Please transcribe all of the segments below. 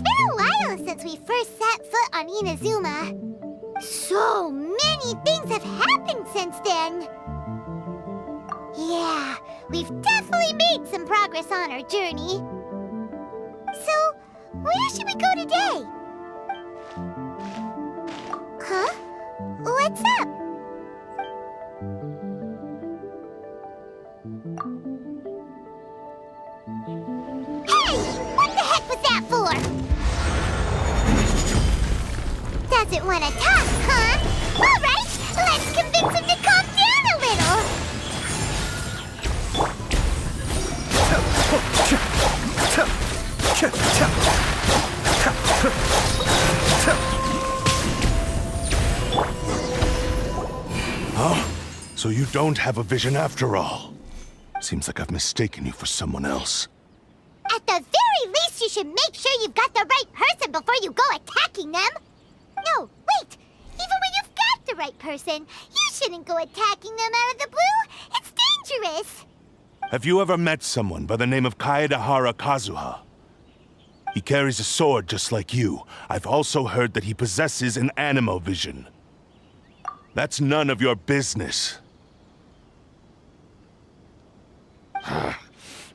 been a while since we first set foot on Inazuma. So many things have happened since then. Yeah, we've definitely made some progress on our journey. So, where should we go today? Huh? What's up? Hey! What the heck was that for? Doesn't want to talk, huh? All right, let's convince him to calm down a little. Huh? So you don't have a vision after all? Seems like I've mistaken you for someone else. At the very least, you should make sure you've got the right person before you go attacking them. No, wait! Even when you've got the right person, you shouldn't go attacking them out of the blue. It's dangerous. Have you ever met someone by the name of Kazuha? He carries a sword just like you. I've also heard that he possesses an animo vision. That's none of your business.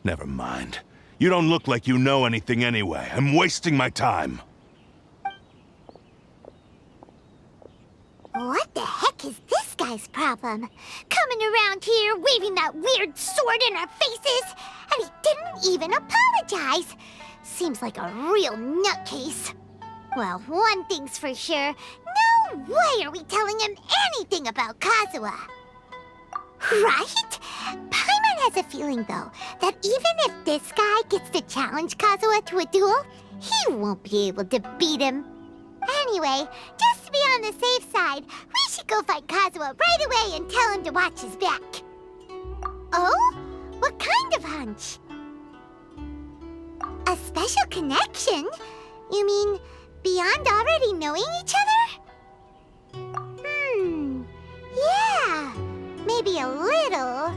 Never mind. You don't look like you know anything anyway. I'm wasting my time. What the heck is this guy's problem? Coming around here, waving that weird sword in our faces, and he didn't even apologize. Seems like a real nutcase. Well, one thing's for sure. No way are we telling him anything about Kazuha. Right? Paimon has a feeling, though, that even if this guy gets to challenge Kazuha to a duel, he won't be able to beat him. Anyway, just to be on the safe side, we should go find Kazuha right away and tell him to watch his back. Oh? What kind of hunch? A special connection? You mean beyond already knowing each other? Yeah, maybe a little.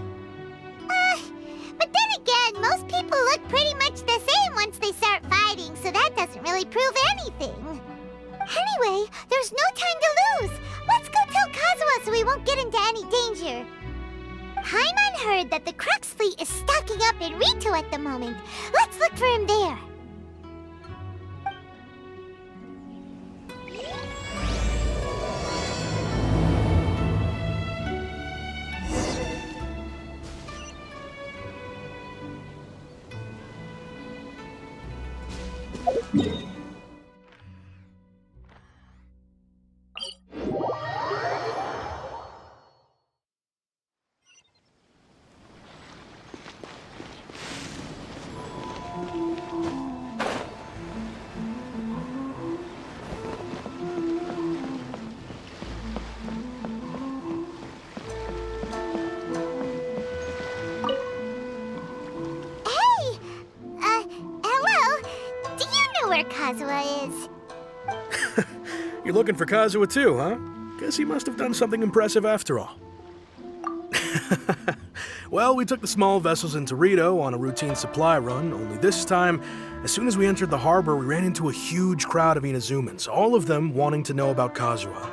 But then again, most people look pretty much the same once they start fighting, so that doesn't really prove anything. Anyway, there's no time to lose. Let's go tell Kazuha so we won't get into any danger. Paimon heard that the Crux fleet is stocking up in Rito at the moment. Let's look for him there. Kazuha is. You're looking for Kazuha too, huh? Guess he must have done something impressive after all. Well, we took the small vessels into Rito on a routine supply run, only this time, as soon as we entered the harbor, we ran into a huge crowd of Inazumans, all of them wanting to know about Kazuha.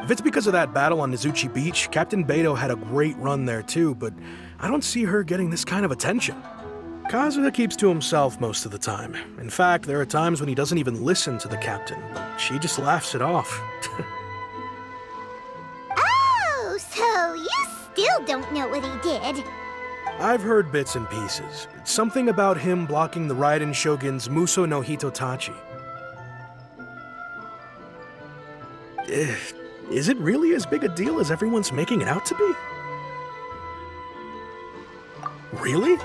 If it's because of that battle on Nizuchi Beach, Captain Beto had a great run there too, but I don't see her getting this kind of attention. Kazuha keeps to himself most of the time. In fact, there are times when he doesn't even listen to the captain, but she just laughs it off. Oh, so you still don't know what he did? I've heard bits and pieces. It's something about him blocking the Raiden Shogun's Muso no Hitotachi. Is it really as big a deal as everyone's making it out to be? Really?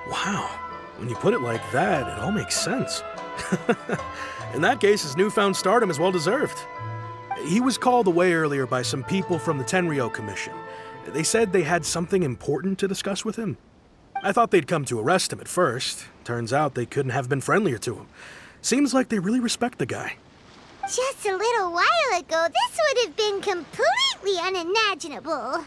Wow. When you put it like that, it all makes sense. In that case, his newfound stardom is well-deserved. He was called away earlier by some people from the Tenryou Commission. They said they had something important to discuss with him. I thought they'd come to arrest him at first. Turns out they couldn't have been friendlier to him. Seems like they really respect the guy. Just a little while ago, this would have been completely unimaginable.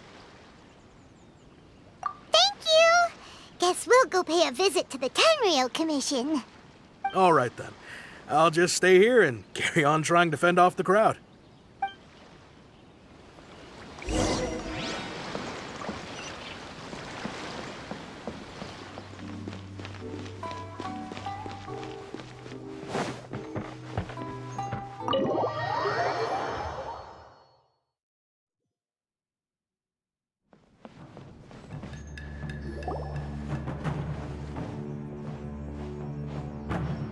Thank you! Guess we'll go pay a visit to the Tenryou Commission. All right then. I'll just stay here and carry on trying to fend off the crowd.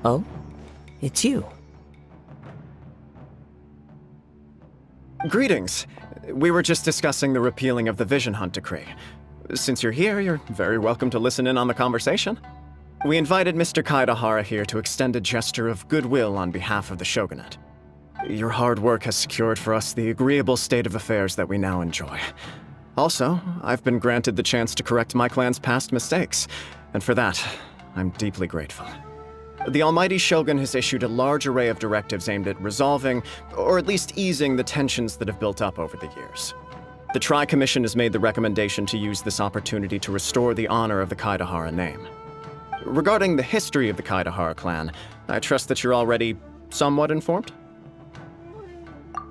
Oh? It's you. Greetings. We were just discussing the repealing of the Vision Hunt decree. Since you're here, you're very welcome to listen in on the conversation. We invited Mr. Kaedahara here to extend a gesture of goodwill on behalf of the Shogunate. Your hard work has secured for us the agreeable state of affairs that we now enjoy. Also, I've been granted the chance to correct my clan's past mistakes, and for that, I'm deeply grateful. The Almighty Shogun has issued a large array of directives aimed at resolving, or at least easing, the tensions that have built up over the years. The Tri-Commission has made the recommendation to use this opportunity to restore the honor of the Kaedahara name. Regarding the history of the Kaedahara clan, I trust that you're already somewhat informed?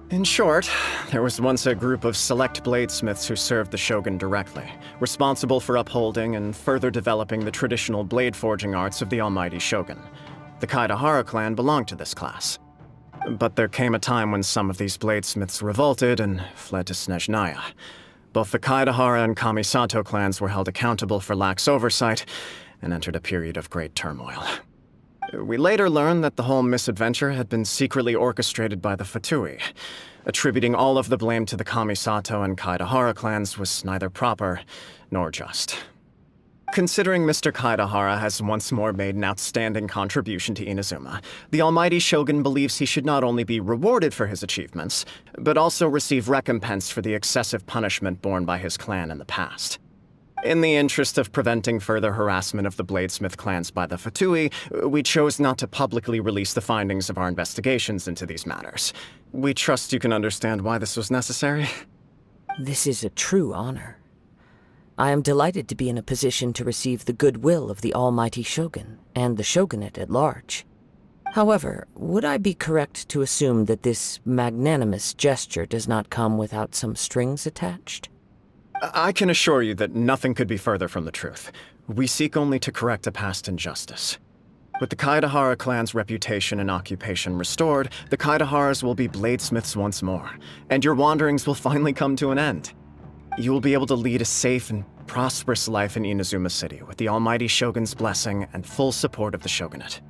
In short, there was once a group of select bladesmiths who served the Shogun directly, responsible for upholding and further developing the traditional blade forging arts of the Almighty Shogun. The Kaedahara clan belonged to this class. But there came a time when some of these bladesmiths revolted and fled to Snezhnaya. Both the Kaedahara and Kamisato clans were held accountable for lax oversight and entered a period of great turmoil. We later learned that the whole misadventure had been secretly orchestrated by the Fatui. Attributing all of the blame to the Kamisato and Kaedahara clans was neither proper nor just. Considering Mr. Kaedahara has once more made an outstanding contribution to Inazuma, the Almighty Shogun believes he should not only be rewarded for his achievements, but also receive recompense for the excessive punishment borne by his clan in the past. In the interest of preventing further harassment of the Bladesmith clans by the Fatui, we chose not to publicly release the findings of our investigations into these matters. We trust you can understand why this was necessary. This is a true honor. I am delighted to be in a position to receive the goodwill of the Almighty Shogun and the Shogunate at large. However, would I be correct to assume that this magnanimous gesture does not come without some strings attached? I can assure you that nothing could be further from the truth. We seek only to correct a past injustice. With the Kaedahara clan's reputation and occupation restored, the Kaedaharas will be bladesmiths once more, and your wanderings will finally come to an end. You will be able to lead a safe and prosperous life in Inazuma City with the Almighty Shogun's blessing and full support of the Shogunate.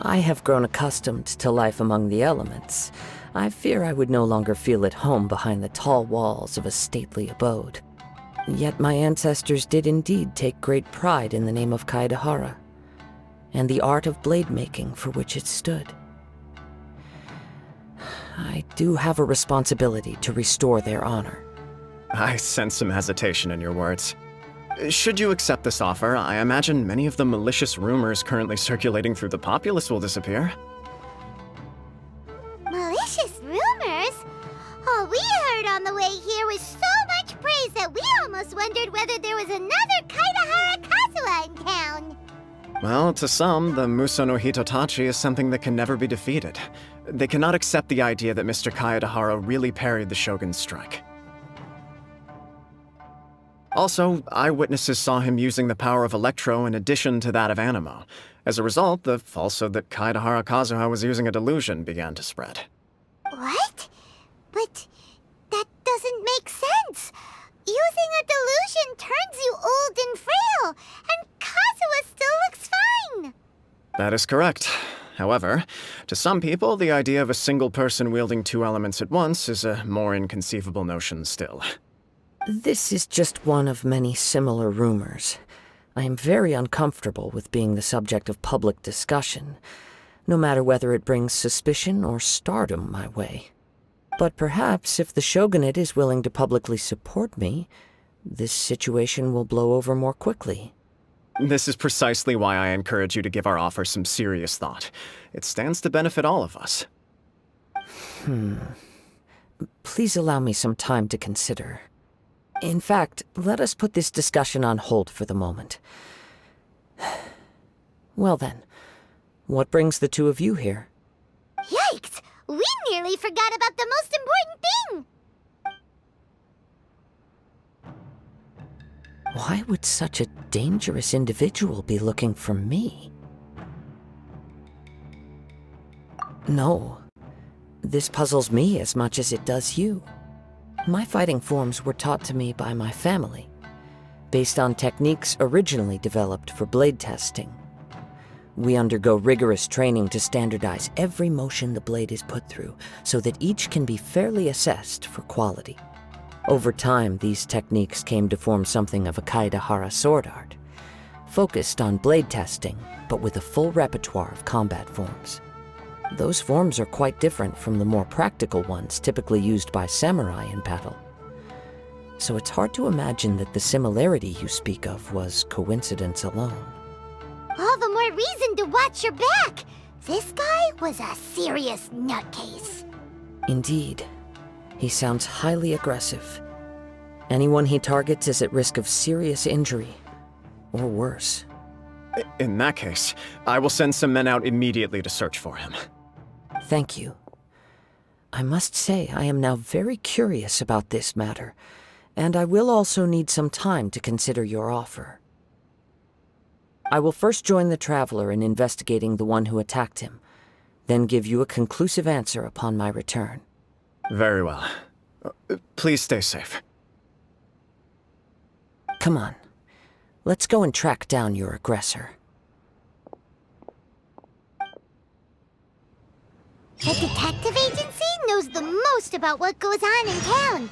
I have grown accustomed to life among the elements. I fear I would no longer feel at home behind the tall walls of a stately abode. Yet my ancestors did indeed take great pride in the name of Kaedahara, and the art of blade making for which it stood. I do have a responsibility to restore their honor. I sense some hesitation in your words. Should you accept this offer, I imagine many of the malicious rumors currently circulating through the populace will disappear. Malicious rumors? All we heard on the way here was so much praise that we almost wondered whether there was another Kaedahara Kazuha in town. Well, to some, the Muso no Hitotachi is something that can never be defeated. They cannot accept the idea that Mr. Kaedahara really parried the Shogun's strike. Also, eyewitnesses saw him using the power of Electro in addition to that of Animo. As a result, the falsehood that Kaedahara Kazuha was using a delusion began to spread. What? But that doesn't make sense. Using a delusion turns you old and frail, and Kazuha still looks fine. That is correct. However, to some people, the idea of a single person wielding two elements at once is a more inconceivable notion still. This is just one of many similar rumors. I am very uncomfortable with being the subject of public discussion, no matter whether it brings suspicion or stardom my way. But perhaps if the Shogunate is willing to publicly support me, this situation will blow over more quickly. This is precisely why I encourage you to give our offer some serious thought. It stands to benefit all of us. Please allow me some time to consider. In fact, let us put this discussion on hold for the moment. Well then, what brings the two of you here? We nearly forgot about the most important thing! Why would such a dangerous individual be looking for me? No. This puzzles me as much as it does you. My fighting forms were taught to me by my family, based on techniques originally developed for blade testing. We undergo rigorous training to standardize every motion the blade is put through, so that each can be fairly assessed for quality. Over time, these techniques came to form something of a Kaedehara sword art, focused on blade testing, but with a full repertoire of combat forms. Those forms are quite different from the more practical ones typically used by samurai in battle. So it's hard to imagine that the similarity you speak of was coincidence alone. All the more reason to watch your back! This guy was a serious nutcase. Indeed. He sounds highly aggressive. Anyone he targets is at risk of serious injury, or worse. In that case, I will send some men out immediately to search for him. Thank you. I must say I am now very curious about this matter, and I will also need some time to consider your offer. I will first join the Traveler in investigating the one who attacked him, then give you a conclusive answer upon my return. Very well. Please stay safe. Come on. Let's go and track down your aggressor. The detective agency knows the most about what goes on in town.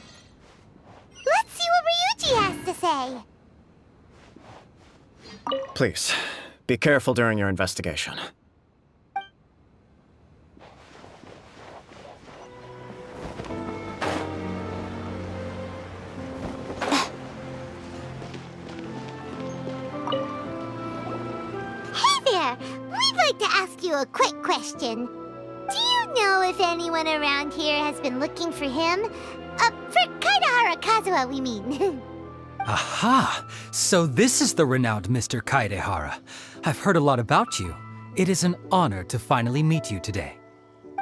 Let's see what Ryuji has to say. Please, be careful during your investigation. Hey there! We'd like to ask you a quick question. Do you know if anyone around here has been looking for him? For Kaedehara Kazuha, we mean. Aha! So this is the renowned Mr. Kaedehara. I've heard a lot about you. It is an honor to finally meet you today.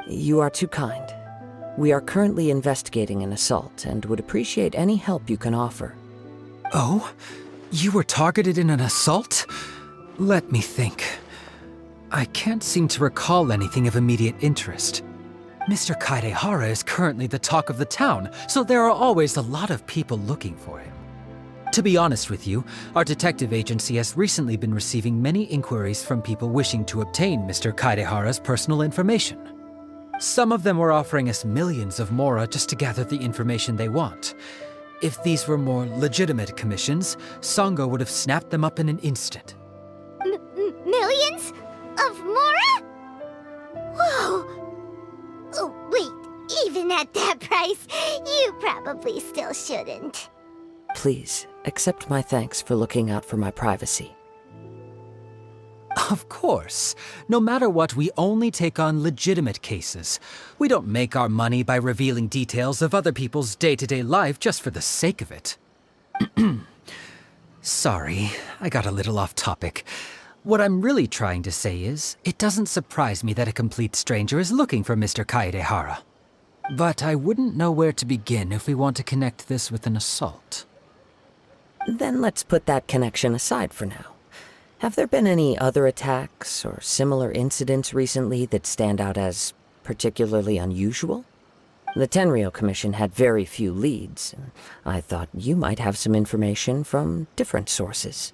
You are too kind. We are currently investigating an assault and would appreciate any help you can offer. Oh? You were targeted in an assault? Let me think. I can't seem to recall anything of immediate interest. Mr. Kaedehara is currently the talk of the town, so there are always a lot of people looking for him. To be honest with you, our detective agency has recently been receiving many inquiries from people wishing to obtain Mr. Kaedehara's personal information. Some of them were offering us millions of mora just to gather the information they want. If these were more legitimate commissions, Sango would have snapped them up in an instant. Millions? Of mora? Whoa! Oh, wait, even at that price, you probably still shouldn't. Please, accept my thanks for looking out for my privacy. Of course. No matter what, we only take on legitimate cases. We don't make our money by revealing details of other people's day-to-day life just for the sake of it. Sorry, I got a little off topic. What I'm really trying to say is, it doesn't surprise me that a complete stranger is looking for Mr. Kaedehara. But I wouldn't know where to begin if we want to connect this with an assault. Then let's put that connection aside for now. Have there been any other attacks or similar incidents recently that stand out as particularly unusual? The Tenryou Commission had very few leads, and I thought you might have some information from different sources.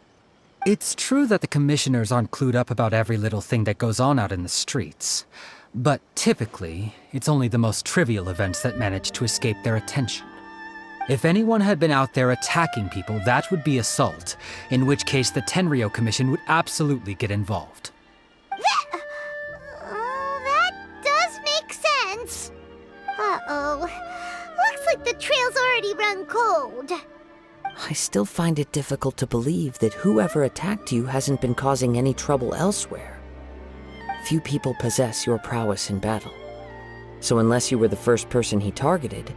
It's true that the commissioners aren't clued up about every little thing that goes on out in the streets. But typically, it's only the most trivial events that manage to escape their attention. If anyone had been out there attacking people, that would be assault, in which case the Tenryou Commission would absolutely get involved. That does make sense. Uh-oh. Looks like the trail's already run cold. I still find it difficult to believe that whoever attacked you hasn't been causing any trouble elsewhere. Few people possess your prowess in battle. So unless you were the first person he targeted,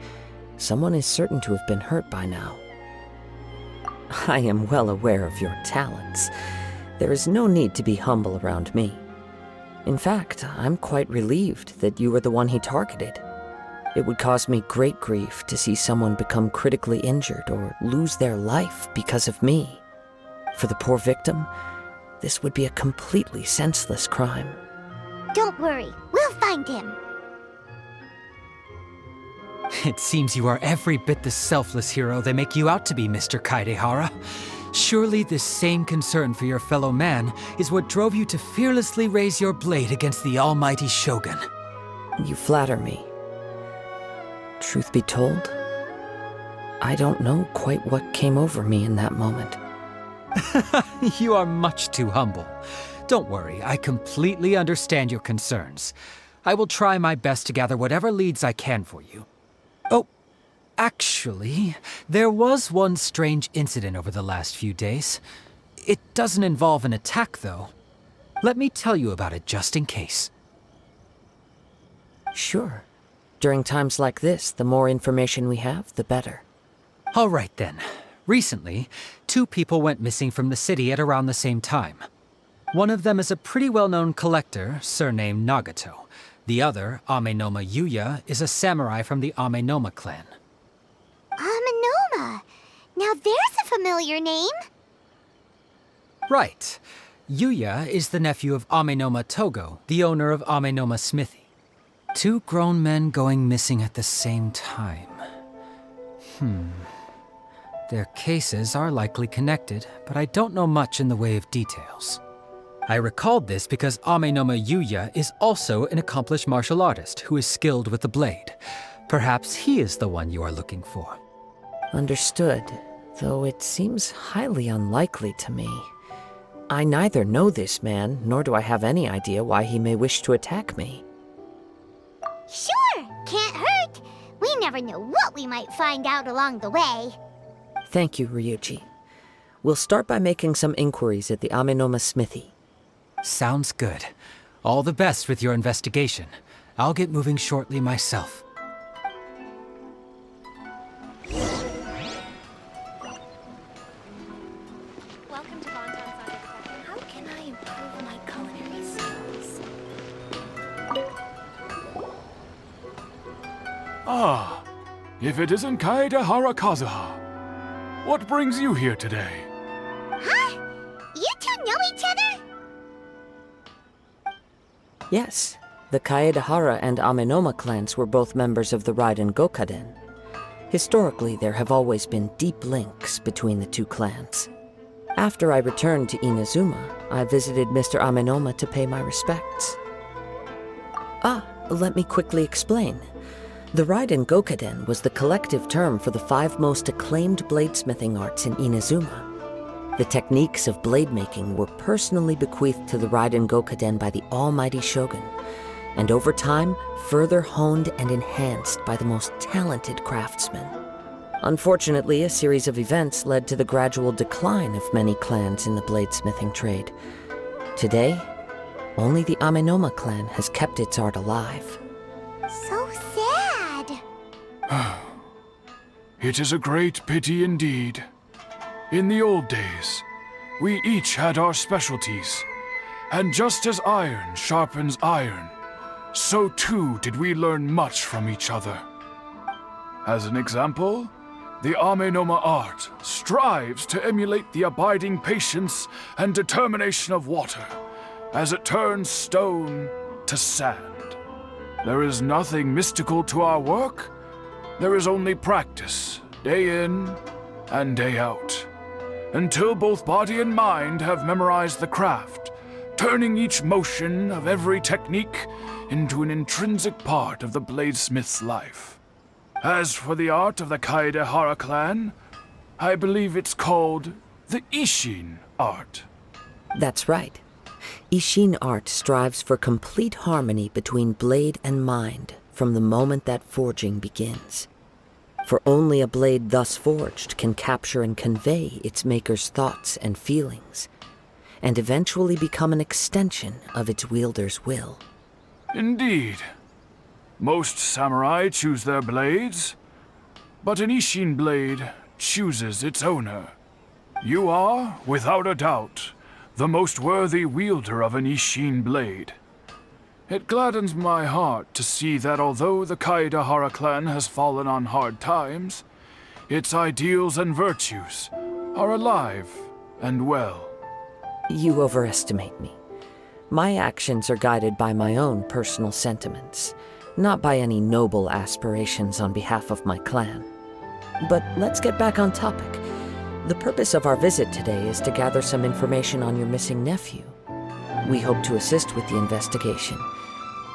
someone is certain to have been hurt by now. I am well aware of your talents. There is no need to be humble around me. In fact, I'm quite relieved that you were the one he targeted. It would cause me great grief to see someone become critically injured or lose their life because of me. For the poor victim, this would be a completely senseless crime. Don't worry, we'll find him. It seems you are every bit the selfless hero they make you out to be, Mr. Kaidehara. Surely this same concern for your fellow man is what drove you to fearlessly raise your blade against the almighty Shogun. You flatter me. Truth be told, I don't know quite what came over me in that moment. You are much too humble. Don't worry, I completely understand your concerns. I will try my best to gather whatever leads I can for you. Oh, actually, there was one strange incident over the last few days. It doesn't involve an attack, though. Let me tell you about it just in case. Sure. During times like this, the more information we have, the better. All right then. Recently, 2 people went missing from the city at around the same time. One of them is a pretty well-known collector, surnamed Nagato. The other, Amenoma Yuya, is a samurai from the Amenoma clan. Amenoma! Now there's a familiar name. Right. Yuya is the nephew of Amenoma Togo, the owner of Amenoma Smithy. 2 grown men going missing at the same time. Their cases are likely connected, but I don't know much in the way of details. I recalled this because Amenoma Yuya is also an accomplished martial artist who is skilled with the blade. Perhaps he is the one you are looking for. Understood, though it seems highly unlikely to me. I neither know this man, nor do I have any idea why he may wish to attack me. Sure, can't hurt. We never know what we might find out along the way. Thank you, Ryuji. We'll start by making some inquiries at the Amenoma Smithy. Sounds good. All the best with your investigation. I'll get moving shortly myself. Welcome to How can I improve my culinary skills? Ah, if it isn't Kaedehara Kazuha. What brings you here today? Huh? You 2 know each other? Yes, the Kaedehara and Amenoma clans were both members of the Raiden Gokaden. Historically, there have always been deep links between the 2 clans. After I returned to Inazuma, I visited Mr. Amenoma to pay my respects. Let me quickly explain. The Raiden Gokaden was the collective term for the 5 most acclaimed bladesmithing arts in Inazuma. The techniques of blade making were personally bequeathed to the Raiden Gokaden by the almighty Shogun, and over time, further honed and enhanced by the most talented craftsmen. Unfortunately, a series of events led to the gradual decline of many clans in the bladesmithing trade. Today, only the Amenoma clan has kept its art alive. So sad. It is a great pity indeed. In the old days, we each had our specialties, and just as iron sharpens iron, so too did we learn much from each other. As an example, the Amenoma art strives to emulate the abiding patience and determination of water as it turns stone to sand. There is nothing mystical to our work. There is only practice, day in and day out, until both body and mind have memorized the craft, turning each motion of every technique into an intrinsic part of the bladesmith's life. As for the art of the Kaedehara clan, I believe it's called the Ishin art. That's right. Ishin art strives for complete harmony between blade and mind from the moment that forging begins. For only a blade thus forged can capture and convey its maker's thoughts and feelings, and eventually become an extension of its wielder's will. Indeed. Most samurai choose their blades, but an Ishin blade chooses its owner. You are, without a doubt, the most worthy wielder of an Ishin blade. It gladdens my heart to see that although the Kaedahara clan has fallen on hard times, its ideals and virtues are alive and well. You overestimate me. My actions are guided by my own personal sentiments, not by any noble aspirations on behalf of my clan. But let's get back on topic. The purpose of our visit today is to gather some information on your missing nephew. We hope to assist with the investigation.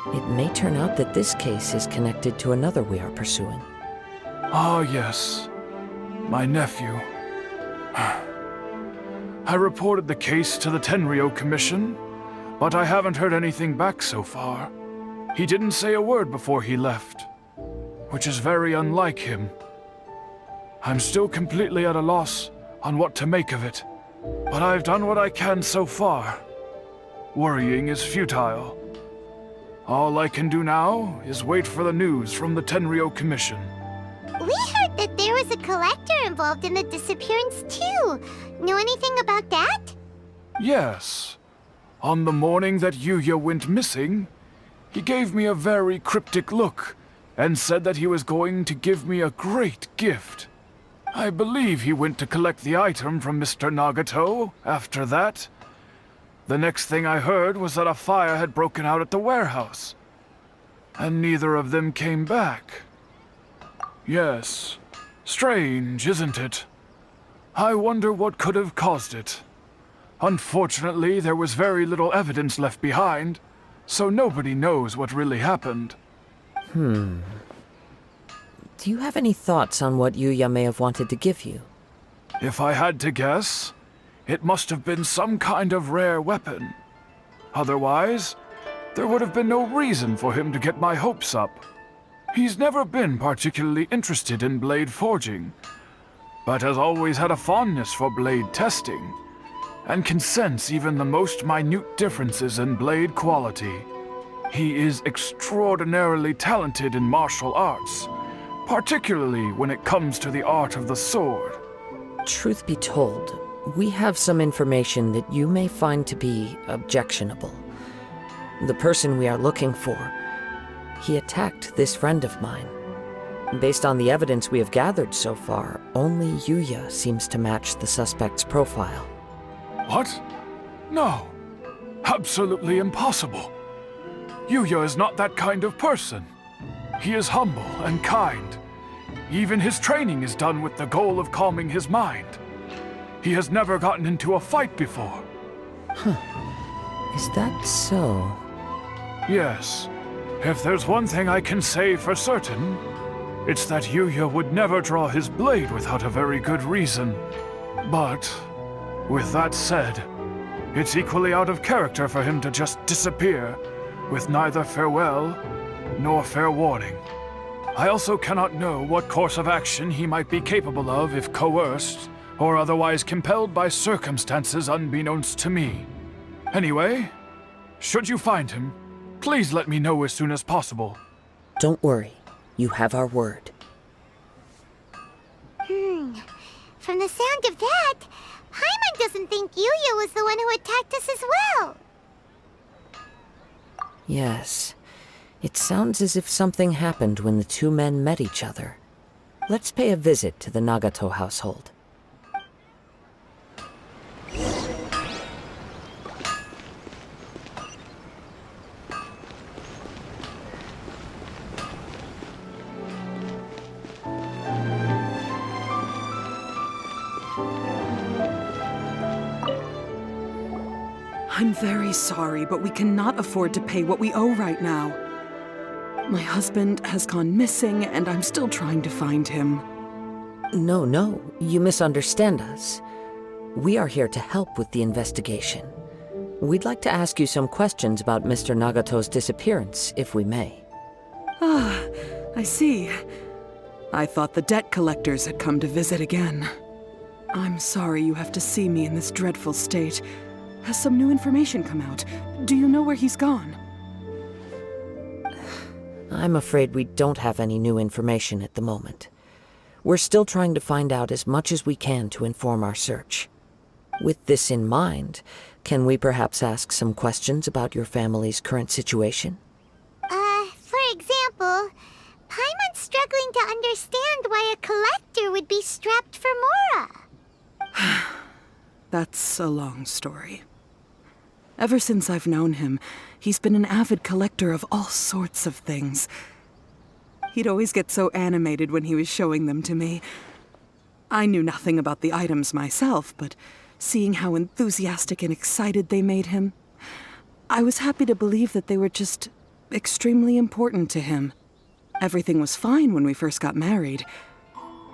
It may turn out that this case is connected to another we are pursuing. Ah, yes. My nephew. I reported the case to the Tenryou Commission, but I haven't heard anything back so far. He didn't say a word before he left, which is very unlike him. I'm still completely at a loss on what to make of it, but I've done what I can so far. Worrying is futile. All I can do now is wait for the news from the Tenryou Commission. We heard that there was a collector involved in the disappearance too. Know anything about that? Yes. On the morning that Yuya went missing, he gave me a very cryptic look and said that he was going to give me a great gift. I believe he went to collect the item from Mr. Nagato after that. The next thing I heard was that a fire had broken out at the warehouse, and neither of them came back. Yes, strange, isn't it? I wonder what could have caused it. Unfortunately, there was very little evidence left behind, so nobody knows what really happened. Do you have any thoughts on what Yuya may have wanted to give you? If I had to guess, it must have been some kind of rare weapon. Otherwise, there would have been no reason for him to get my hopes up. He's never been particularly interested in blade forging, but has always had a fondness for blade testing, and can sense even the most minute differences in blade quality. He is extraordinarily talented in martial arts, particularly when it comes to the art of the sword. Truth be told, we have some information that you may find to be objectionable. The person we are looking for, he attacked this friend of mine. Based on the evidence we have gathered so far, only Yuya seems to match the suspect's profile. What? No. Absolutely impossible. Yuya is not that kind of person. He is humble and kind. Even his training is done with the goal of calming his mind. He has never gotten into a fight before. Is that so? Yes. If there's one thing I can say for certain, it's that Yuya would never draw his blade without a very good reason. But, with that said, it's equally out of character for him to just disappear, with neither farewell nor fair warning. I also cannot know what course of action he might be capable of if coerced, or otherwise compelled by circumstances unbeknownst to me. Anyway, should you find him, please let me know as soon as possible. Don't worry. You have our word. From the sound of that, Paimon doesn't think Yuya was the one who attacked us as well. Yes. It sounds as if something happened when the two men met each other. Let's pay a visit to the Nagato household. I'm very sorry, but we cannot afford to pay what we owe right now. My husband has gone missing, and I'm still trying to find him. No, you misunderstand us. We are here to help with the investigation. We'd like to ask you some questions about Mr. Nagato's disappearance, if we may. Ah, I see. I thought the debt collectors had come to visit again. I'm sorry you have to see me in this dreadful state. Has some new information come out? Do you know where he's gone? I'm afraid we don't have any new information at the moment. We're still trying to find out as much as we can to inform our search. With this in mind, can we perhaps ask some questions about your family's current situation? to understand why a collector would be strapped for Mora. That's a long story. Ever since I've known him, he's been an avid collector of all sorts of things. He'd always get so animated when he was showing them to me. I knew nothing about the items myself, but seeing how enthusiastic and excited they made him, I was happy to believe that they were just extremely important to him. Everything was fine when we first got married,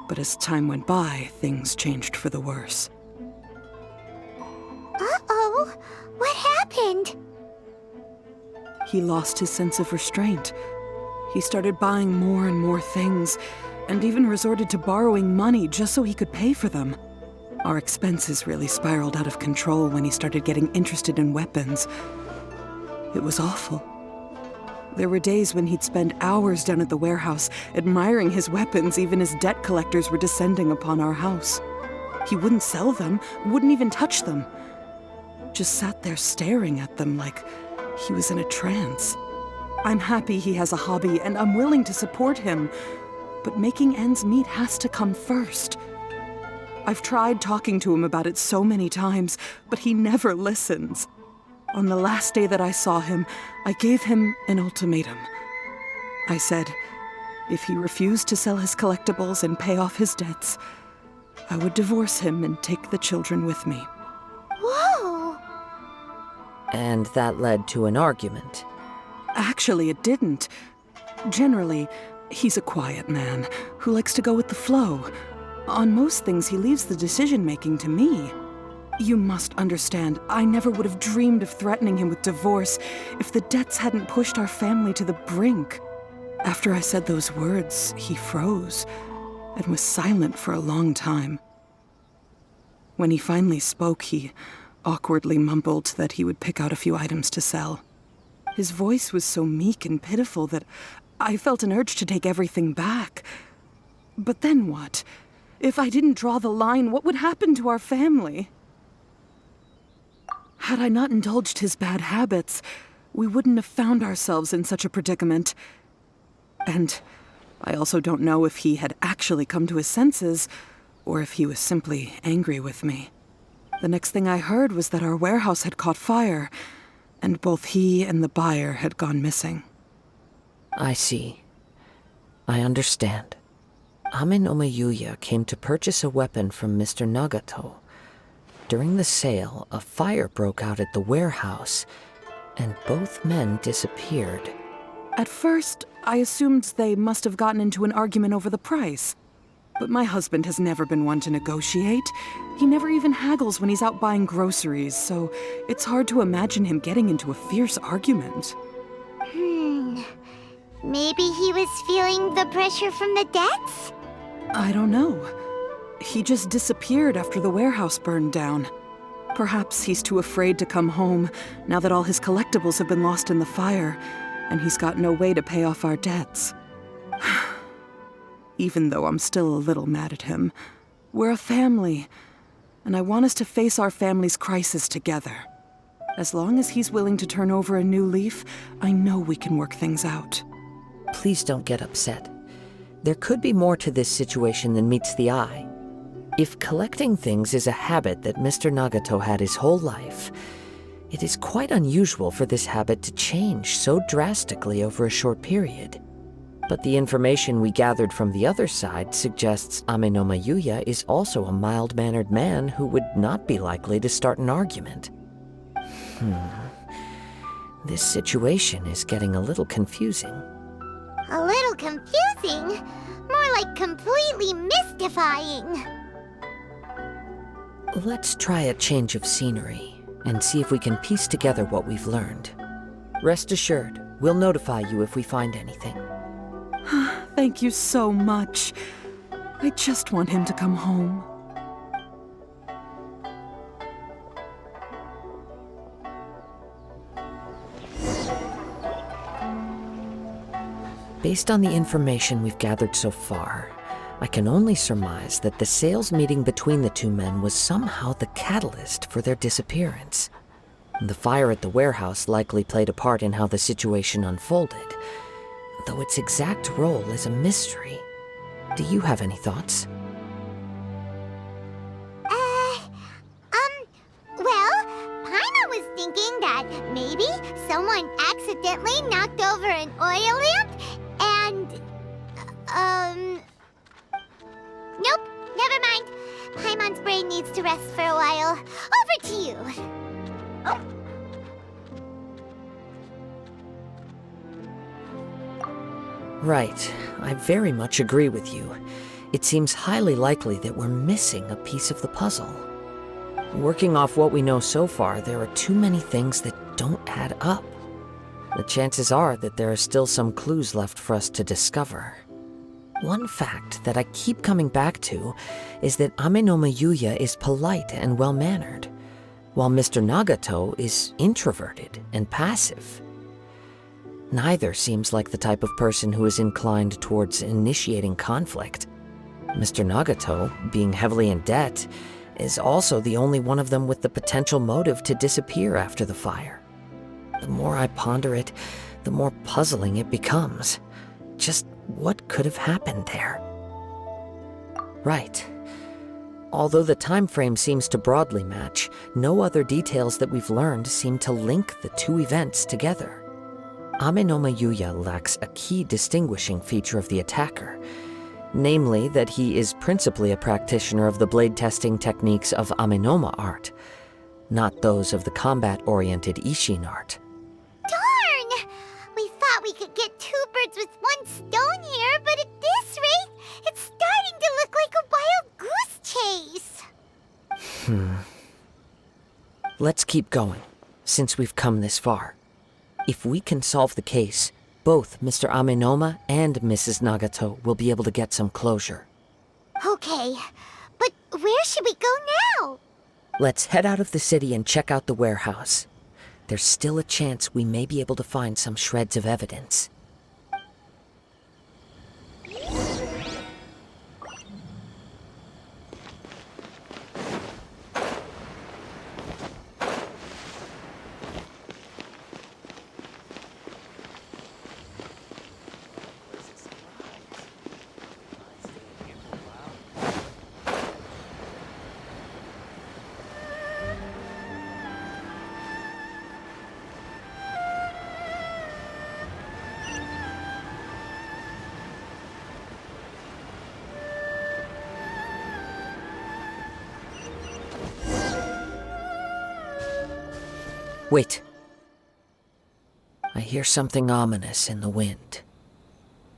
but as time went by, things changed for the worse. Uh-oh, what happened? He lost his sense of restraint. He started buying more and more things, and even resorted to borrowing money just so he could pay for them. Our expenses really spiraled out of control when he started getting interested in weapons. It was awful. There were days when he'd spend hours down at the warehouse admiring his weapons even as debt collectors were descending upon our house. He wouldn't sell them, wouldn't even touch them. Just sat there staring at them like he was in a trance. I'm happy he has a hobby and I'm willing to support him, but making ends meet has to come first. I've tried talking to him about it so many times, but he never listens. On the last day that I saw him, I gave him an ultimatum. I said, if he refused to sell his collectibles and pay off his debts, I would divorce him and take the children with me. Whoa! And that led to an argument. Actually, it didn't. Generally, he's a quiet man who likes to go with the flow. On most things, he leaves the decision-making to me. You must understand, I never would have dreamed of threatening him with divorce if the debts hadn't pushed our family to the brink. After I said those words, he froze and was silent for a long time. When he finally spoke, he awkwardly mumbled that he would pick out a few items to sell. His voice was so meek and pitiful that I felt an urge to take everything back. But then what? If I didn't draw the line, what would happen to our family? Had I not indulged his bad habits, we wouldn't have found ourselves in such a predicament. And I also don't know if he had actually come to his senses, or if he was simply angry with me. The next thing I heard was that our warehouse had caught fire, and both he and the buyer had gone missing. I see. I understand. Amin Omayuya came to purchase a weapon from Mr. Nagato. During the sale, a fire broke out at the warehouse, and both men disappeared. At first, I assumed they must have gotten into an argument over the price. But my husband has never been one to negotiate. He never even haggles when he's out buying groceries, so it's hard to imagine him getting into a fierce argument. Maybe he was feeling the pressure from the debts? I don't know. He just disappeared after the warehouse burned down. Perhaps he's too afraid to come home now that all his collectibles have been lost in the fire, and he's got no way to pay off our debts. Even though I'm still a little mad at him, we're a family, and I want us to face our family's crisis together. As long as he's willing to turn over a new leaf, I know we can work things out. Please don't get upset. There could be more to this situation than meets the eye. If collecting things is a habit that Mr. Nagato had his whole life, it is quite unusual for this habit to change so drastically over a short period. But the information we gathered from the other side suggests Amin Omayuya is also a mild-mannered man who would not be likely to start an argument. This situation is getting a little confusing. A little confusing? More like completely mystifying. Let's try a change of scenery and see if we can piece together what we've learned. Rest assured, we'll notify you if we find anything. Thank you so much. I just want him to come home. Based on the information we've gathered so far, I can only surmise that the sales meeting between the two men was somehow the catalyst for their disappearance. The fire at the warehouse likely played a part in how the situation unfolded, though its exact role is a mystery. Do you have any thoughts? Well, Paimon was thinking that maybe someone accidentally knocked over an oil lamp and, nope, never mind. Paimon's brain needs to rest for a while. Over to you. Right. I very much agree with you. It seems highly likely that we're missing a piece of the puzzle. Working off what we know so far, there are too many things that don't add up. The chances are that there are still some clues left for us to discover. One fact that I keep coming back to is that Amenoma Yuya is polite and well-mannered, while Mr. Nagato is introverted and passive. Neither seems like the type of person who is inclined towards initiating conflict. Mr. Nagato, being heavily in debt, is also the only one of them with the potential motive to disappear after the fire. The more I ponder it, the more puzzling it becomes. Just what could have happened there? Right. Although the time frame seems to broadly match, no other details that we've learned seem to link the two events together. Amenoma Yuya lacks a key distinguishing feature of the attacker, namely that he is principally a practitioner of the blade testing techniques of Amenoma art, not those of the combat-oriented Ishin art. Darn! We thought we could get two birds with one stone here, but at this rate, it's starting to look like a wild goose chase. Let's keep going, since we've come this far. If we can solve the case, both Mr. Amenoma and Mrs. Nagato will be able to get some closure. Okay, but where should we go now? Let's head out of the city and check out the warehouse. There's still a chance we may be able to find some shreds of evidence. Wait. I hear something ominous in the wind.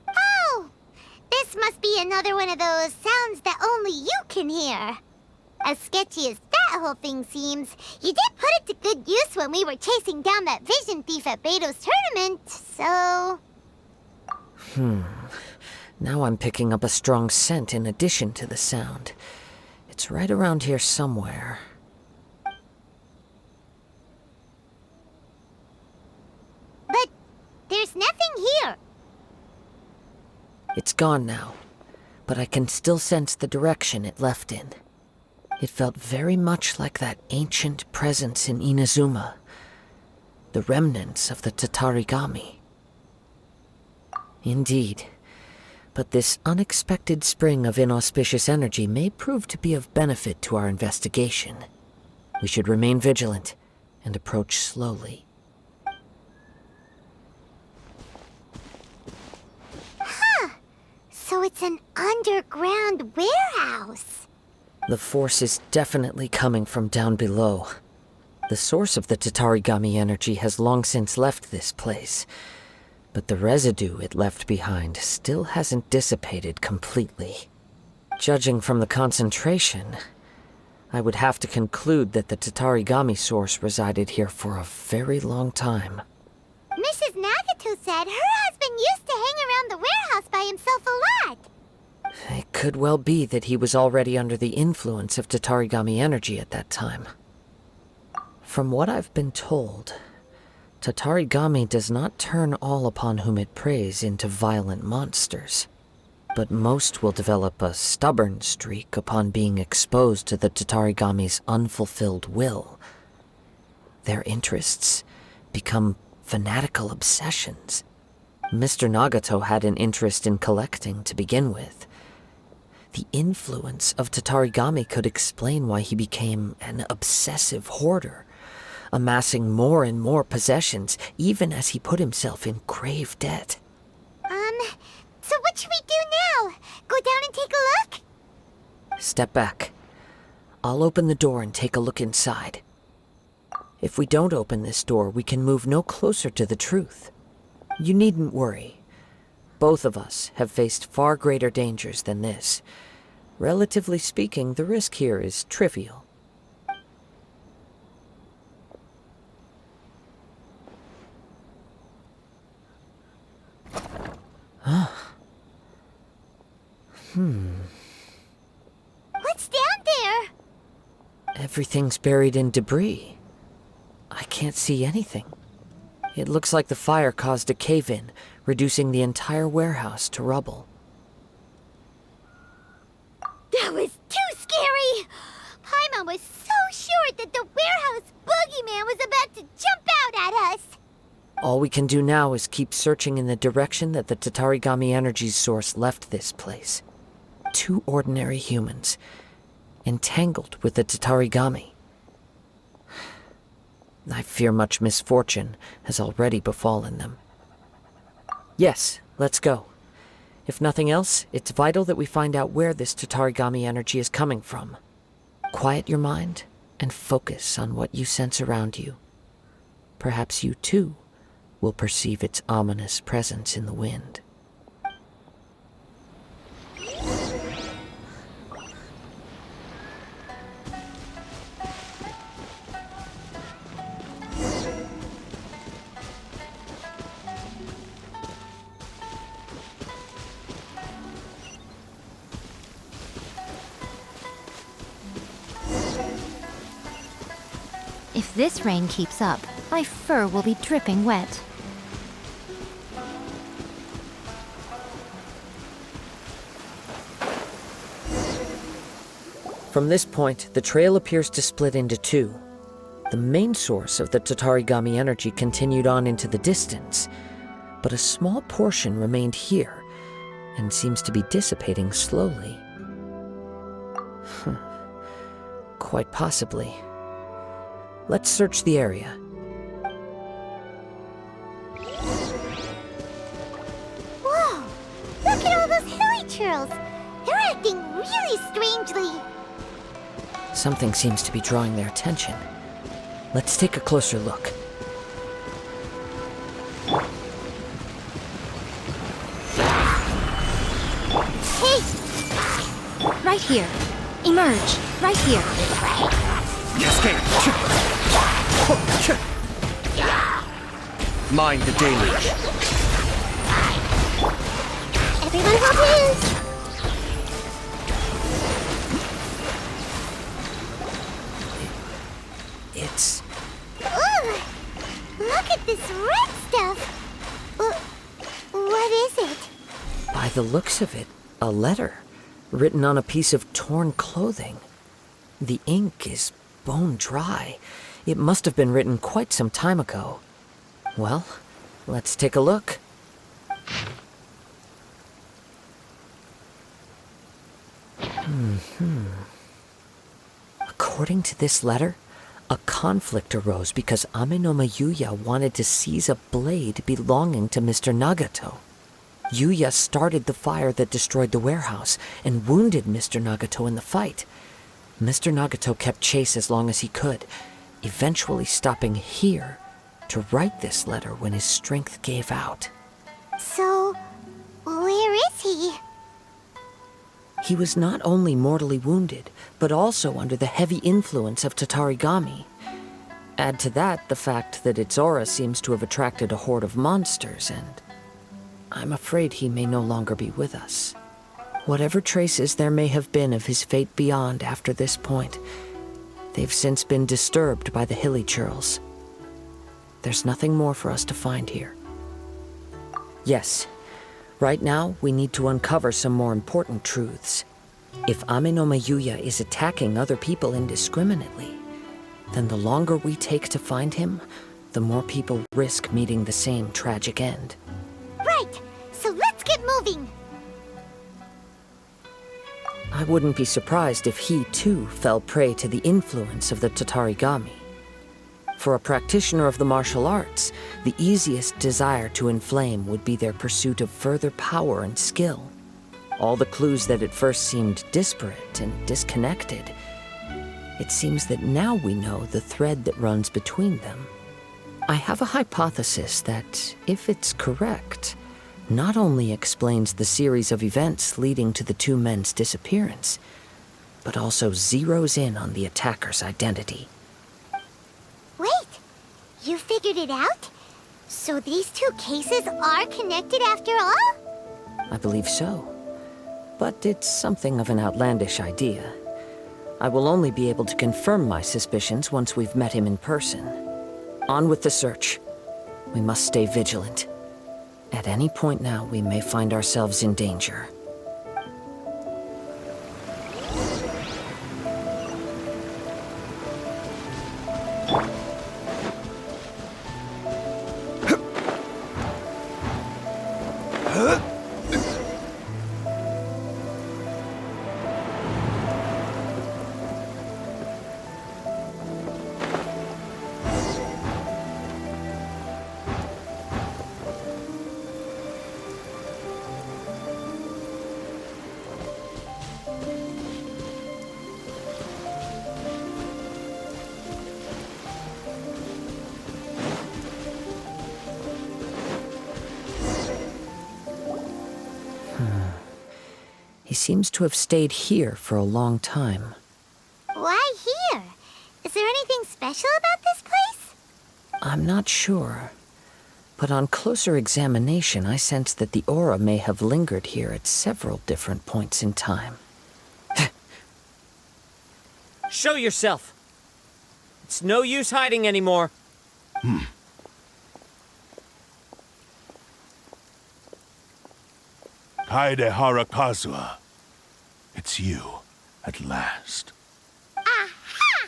Oh! This must be another one of those sounds that only you can hear. As sketchy as that whole thing seems, you did put it to good use when we were chasing down that vision thief at Beto's tournament, so... Now I'm picking up a strong scent in addition to the sound. It's right around here somewhere. But there's nothing here. It's gone now, but I can still sense the direction it left in. It felt very much like that ancient presence in Inazuma, the remnants of the Tatarigami. Indeed, but this unexpected spring of inauspicious energy may prove to be of benefit to our investigation. We should remain vigilant and approach slowly. So it's an underground warehouse. The force is definitely coming from down below. The source of the Tatarigami energy has long since left this place, but the residue it left behind still hasn't dissipated completely. Judging from the concentration, I would have to conclude that the Tatarigami source resided here for a very long time. Mrs. Nagato said her husband used to hang around the warehouse by himself a lot. It could well be that he was already under the influence of Tatarigami energy at that time. From what I've been told, Tatarigami does not turn all upon whom it preys into violent monsters, but most will develop a stubborn streak upon being exposed to the Tatarigami's unfulfilled will. Their interests become fanatical obsessions. Mr. Nagato had an interest in collecting to begin with, The influence of Tatarigami could explain why he became an obsessive hoarder, amassing more and more possessions, even as he put himself in grave debt. So what should we do now? Go down and take a look? Step back. I'll open the door and take a look inside. If we don't open this door, we can move no closer to the truth. You needn't worry. Both of us have faced far greater dangers than this. Relatively speaking, the risk here is trivial. What's down there? Everything's buried in debris. I can't see anything. It looks like the fire caused a cave-in, reducing the entire warehouse to rubble. That was too scary! Paimon was so sure that the warehouse boogeyman was about to jump out at us! All we can do now is keep searching in the direction that the Tatarigami energy source left this place. 2 ordinary humans, entangled with the Tatarigami. I fear much misfortune has already befallen them. Yes, let's go. If nothing else, it's vital that we find out where this Tatarigami energy is coming from. Quiet your mind and focus on what you sense around you. Perhaps you too will perceive its ominous presence in the wind. If this rain keeps up, my fur will be dripping wet. From this point, the trail appears to split into 2. The main source of the Tatarigami energy continued on into the distance, but a small portion remained here and seems to be dissipating slowly. Quite possibly. Let's search the area. Whoa! Look at all those hilly churls! They're acting really strangely! Something seems to be drawing their attention. Let's take a closer look. Hey! Right here. Emerge. Right here. Escape! Mind the deluge. Everyone hold hands! It's... Ooh! Look at this red stuff! What is it? By the looks of it, a letter, written on a piece of torn clothing. The ink is bone dry. It must have been written quite some time ago. Well, let's take a look. According to this letter, a conflict arose because Amenoma Yuya wanted to seize a blade belonging to Mr. Nagato. Yuya started the fire that destroyed the warehouse and wounded Mr. Nagato in the fight. Mr. Nagato kept chase as long as he could, eventually stopping here to write this letter when his strength gave out. So, where is he? He was not only mortally wounded, but also under the heavy influence of Tatarigami. Add to that the fact that its aura seems to have attracted a horde of monsters, and I'm afraid he may no longer be with us. Whatever traces there may have been of his fate beyond after this point, they've since been disturbed by the hilly churls. There's nothing more for us to find here. Yes, right now we need to uncover some more important truths. If Amenoma Yuya is attacking other people indiscriminately, then the longer we take to find him, the more people risk meeting the same tragic end. Right! So let's get moving! I wouldn't be surprised if he, too, fell prey to the influence of the Tatarigami. For a practitioner of the martial arts, the easiest desire to inflame would be their pursuit of further power and skill. All the clues that at first seemed disparate and disconnected, it seems that now we know the thread that runs between them. I have a hypothesis that, if it's correct, not only explains the series of events leading to the two men's disappearance, but also zeroes in on the attacker's identity. Wait, you figured it out? So these two cases are connected after all? I believe so. But it's something of an outlandish idea. I will only be able to confirm my suspicions once we've met him in person. On with the search. We must stay vigilant. At any point now, we may find ourselves in danger. He seems to have stayed here for a long time. Why here? Is there anything special about this place? I'm not sure. But on closer examination, I sense that the aura may have lingered here at several different points in time. Show yourself! It's no use hiding anymore. Kaedehara Kazuha. It's you, at last. Aha!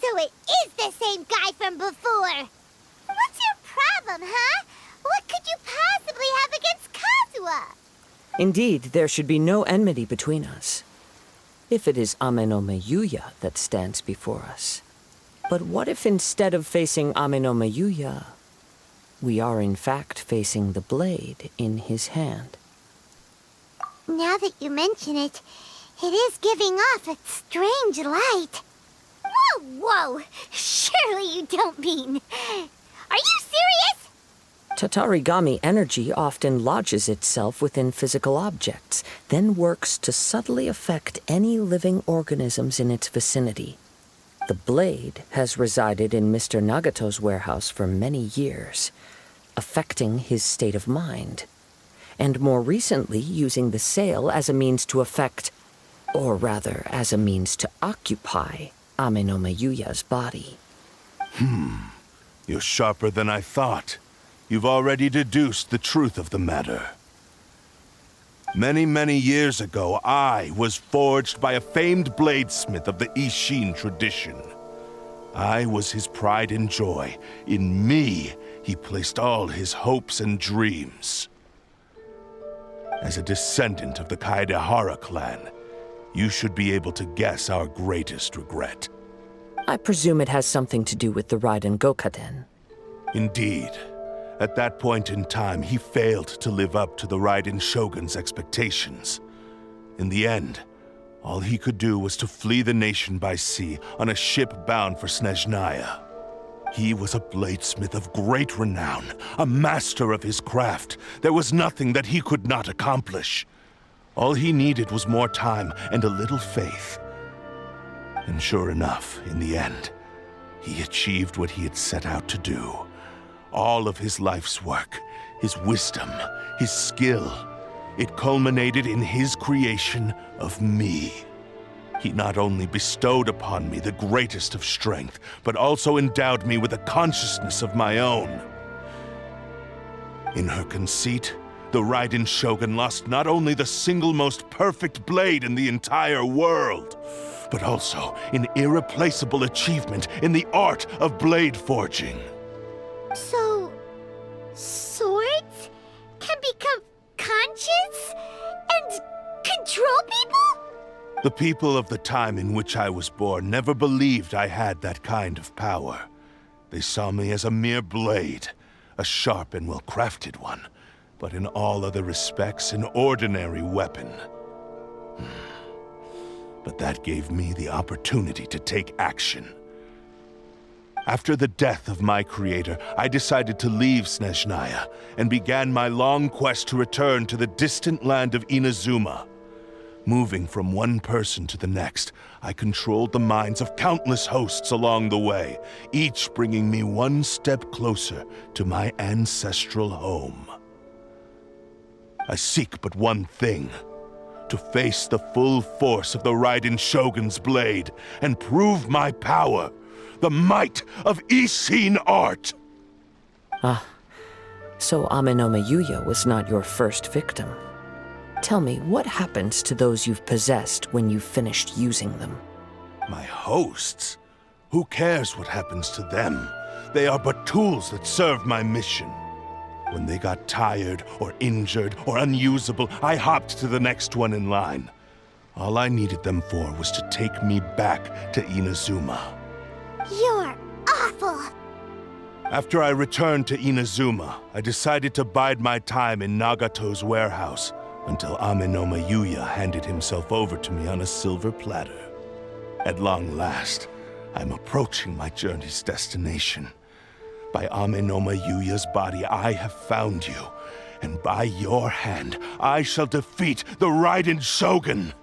So it is the same guy from before! What's your problem, huh? What could you possibly have against Kazuha? Indeed, there should be no enmity between us. If it is Ame no Meyuya that stands before us. But what if instead of facing Ame no Meyuya, we are in fact facing the blade in his hand? Now that you mention it, it is giving off a strange light. Whoa, whoa! Surely you don't mean... Are you serious? Tatarigami energy often lodges itself within physical objects, then works to subtly affect any living organisms in its vicinity. The blade has resided in Mr. Nagato's warehouse for many years, affecting his state of mind, and more recently using the sail as a means to affect, or rather as a means to occupy, Ame no Meyuya's body. You're sharper than I thought. You've already deduced the truth of the matter. Many, many years ago, I was forged by a famed bladesmith of the Ishin tradition. I was his pride and joy. In me, he placed all his hopes and dreams. As a descendant of the Kaedehara clan, you should be able to guess our greatest regret. I presume it has something to do with the Raiden Gokaden. Indeed. At that point in time, he failed to live up to the Raiden Shogun's expectations. In the end, all he could do was to flee the nation by sea on a ship bound for Snezhnaya. He was a bladesmith of great renown, a master of his craft. There was nothing that he could not accomplish. All he needed was more time and a little faith. And sure enough, in the end, he achieved what he had set out to do. All of his life's work, his wisdom, his skill, it culminated in his creation of me. He not only bestowed upon me the greatest of strength, but also endowed me with a consciousness of my own. In her conceit, the Raiden Shogun lost not only the single most perfect blade in the entire world, but also an irreplaceable achievement in the art of blade forging. So... swords can become conscious and control people? The people of the time in which I was born never believed I had that kind of power. They saw me as a mere blade, a sharp and well-crafted one, but in all other respects an ordinary weapon. But that gave me the opportunity to take action. After the death of my creator, I decided to leave Snezhnaya and began my long quest to return to the distant land of Inazuma. Moving from one person to the next, I controlled the minds of countless hosts along the way, each bringing me one step closer to my ancestral home. I seek but one thing: to face the full force of the Raiden Shogun's blade and prove my power, the might of Ishin art. So Amenoma Yuya was not your first victim. Tell me, what happens to those you've possessed when you've finished using them? My hosts? Who cares what happens to them? They are but tools that serve my mission. When they got tired, or injured, or unusable, I hopped to the next one in line. All I needed them for was to take me back to Inazuma. You're awful! After I returned to Inazuma, I decided to bide my time in Nagato's warehouse until Amenoma Yuya handed himself over to me on a silver platter. At long last, I'm approaching my journey's destination. By Amenoma Yuya's body, I have found you, and by your hand, I shall defeat the Raiden Shogun!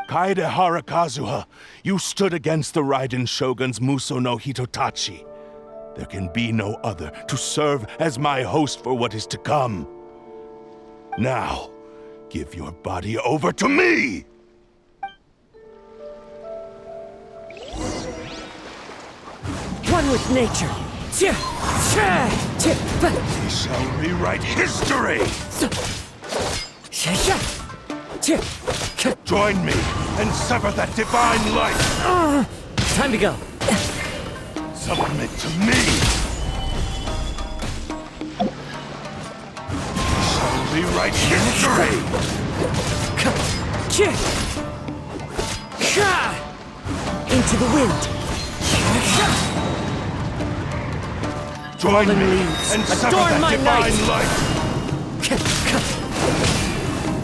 Kaedehara Kazuha, you stood against the Raiden Shogun's Muso no Hitotachi. There can be no other to serve as my host for what is to come. Now, give your body over to me! One with nature! He shall rewrite history! Join me and sever that divine light! Time to go. Submit to me! He shall rewrite history! Into the wind! Join me and sever adorn that my divine knight. light!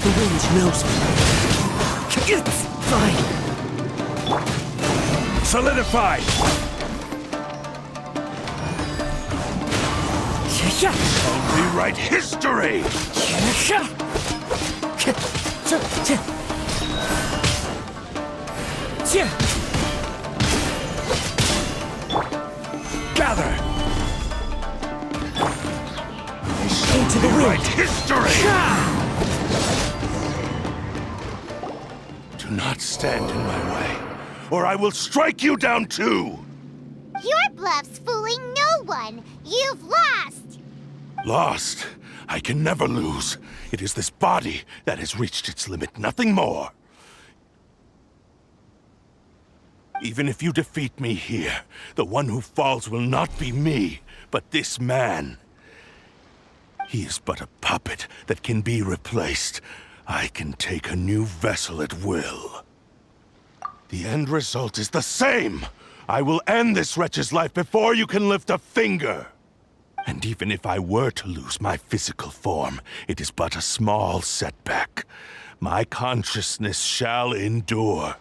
The wind knows me. It's fine. Solidify! I'll rewrite history! Gather! Into the Rewrite wind! history! Do not stand in my way, or I will strike you down too! Your bluff's fooling no one! You've lost! Lost? I can never lose. It is this body that has reached its limit, nothing more. Even if you defeat me here, the one who falls will not be me, but this man. He is but a puppet that can be replaced. I can take a new vessel at will. The end result is the same! I will end this wretch's life before you can lift a finger! And even if I were to lose my physical form, it is but a small setback. My consciousness shall endure.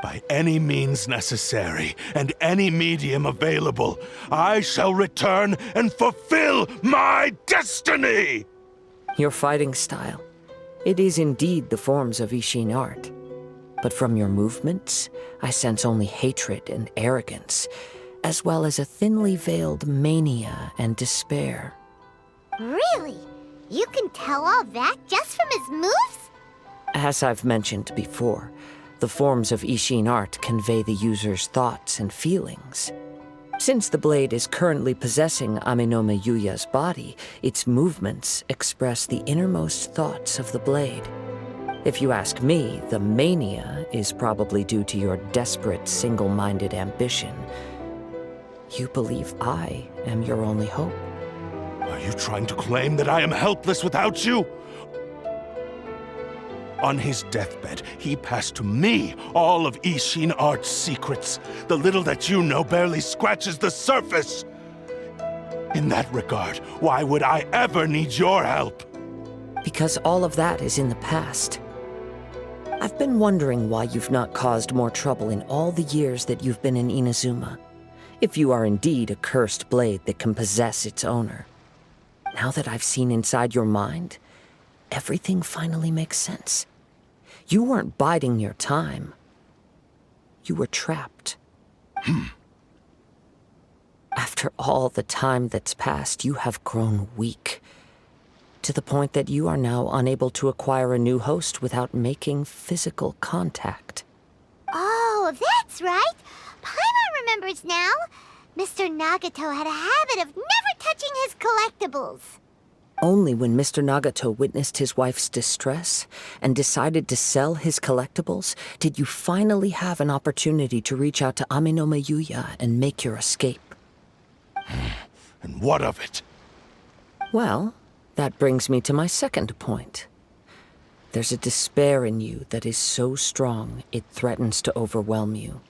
By any means necessary, and any medium available, I shall return and fulfill my destiny! Your fighting style. It is indeed the forms of Ishin art. But from your movements, I sense only hatred and arrogance, as well as a thinly veiled mania and despair. Really? You can tell all that just from his moves? As I've mentioned before, the forms of Ishin art convey the user's thoughts and feelings. Since the blade is currently possessing Amenoma Yuya's body, its movements express the innermost thoughts of the blade. If you ask me, the mania is probably due to your desperate, single-minded ambition. You believe I am your only hope. Are you trying to claim that I am helpless without you? On his deathbed, he passed to me all of Ishin Art's secrets. The little that you know barely scratches the surface. In that regard, why would I ever need your help? Because all of that is in the past. I've been wondering why you've not caused more trouble in all the years that you've been in Inazuma. If you are indeed a cursed blade that can possess its owner. Now that I've seen inside your mind, everything finally makes sense. You weren't biding your time. You were trapped. After all the time that's passed, you have grown weak. To the point that you are now unable to acquire a new host without making physical contact. Oh, that's right. Paimon remembers now. Mr. Nagato had a habit of never touching his collectibles. Only when Mr. Nagato witnessed his wife's distress and decided to sell his collectibles did you finally have an opportunity to reach out to Ame-no-me Yuya and make your escape. And what of it? Well, that brings me to my second point. There's a despair in you that is so strong it threatens to overwhelm you.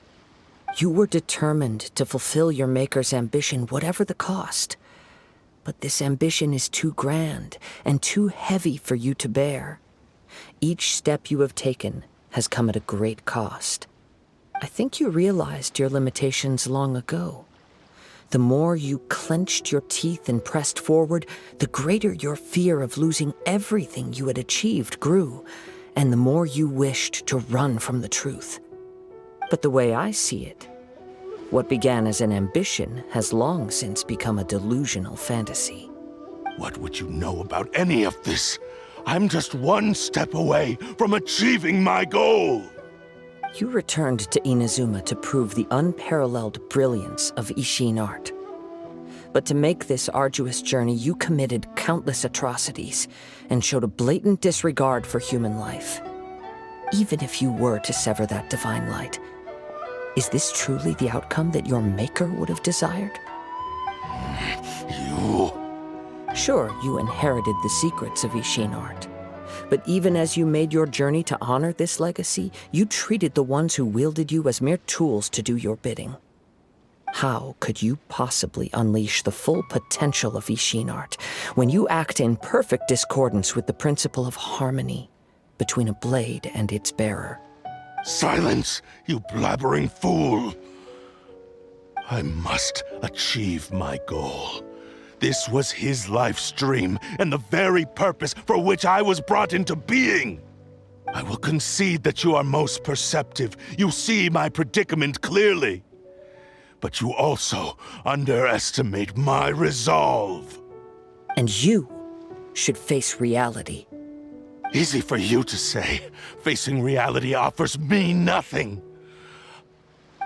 You were determined to fulfill your maker's ambition, whatever the cost. But this ambition is too grand and too heavy for you to bear. Each step you have taken has come at a great cost. I think you realized your limitations long ago. The more you clenched your teeth and pressed forward, the greater your fear of losing everything you had achieved grew, and the more you wished to run from the truth. But the way I see it, what began as an ambition has long since become a delusional fantasy. What would you know about any of this? I'm just one step away from achieving my goal! You returned to Inazuma to prove the unparalleled brilliance of Ishin art. But to make this arduous journey, you committed countless atrocities and showed a blatant disregard for human life. Even if you were to sever that divine light, is this truly the outcome that your maker would have desired? You... Sure, you inherited the secrets of Ishin art. But even as you made your journey to honor this legacy, you treated the ones who wielded you as mere tools to do your bidding. How could you possibly unleash the full potential of Ishin art when you act in perfect discordance with the principle of harmony between a blade and its bearer? Silence, you blabbering fool! I must achieve my goal. This was his life's dream, and the very purpose for which I was brought into being. I will concede that you are most perceptive. You see my predicament clearly. But you also underestimate my resolve. And you should face reality. Easy for you to say. Facing reality offers me nothing.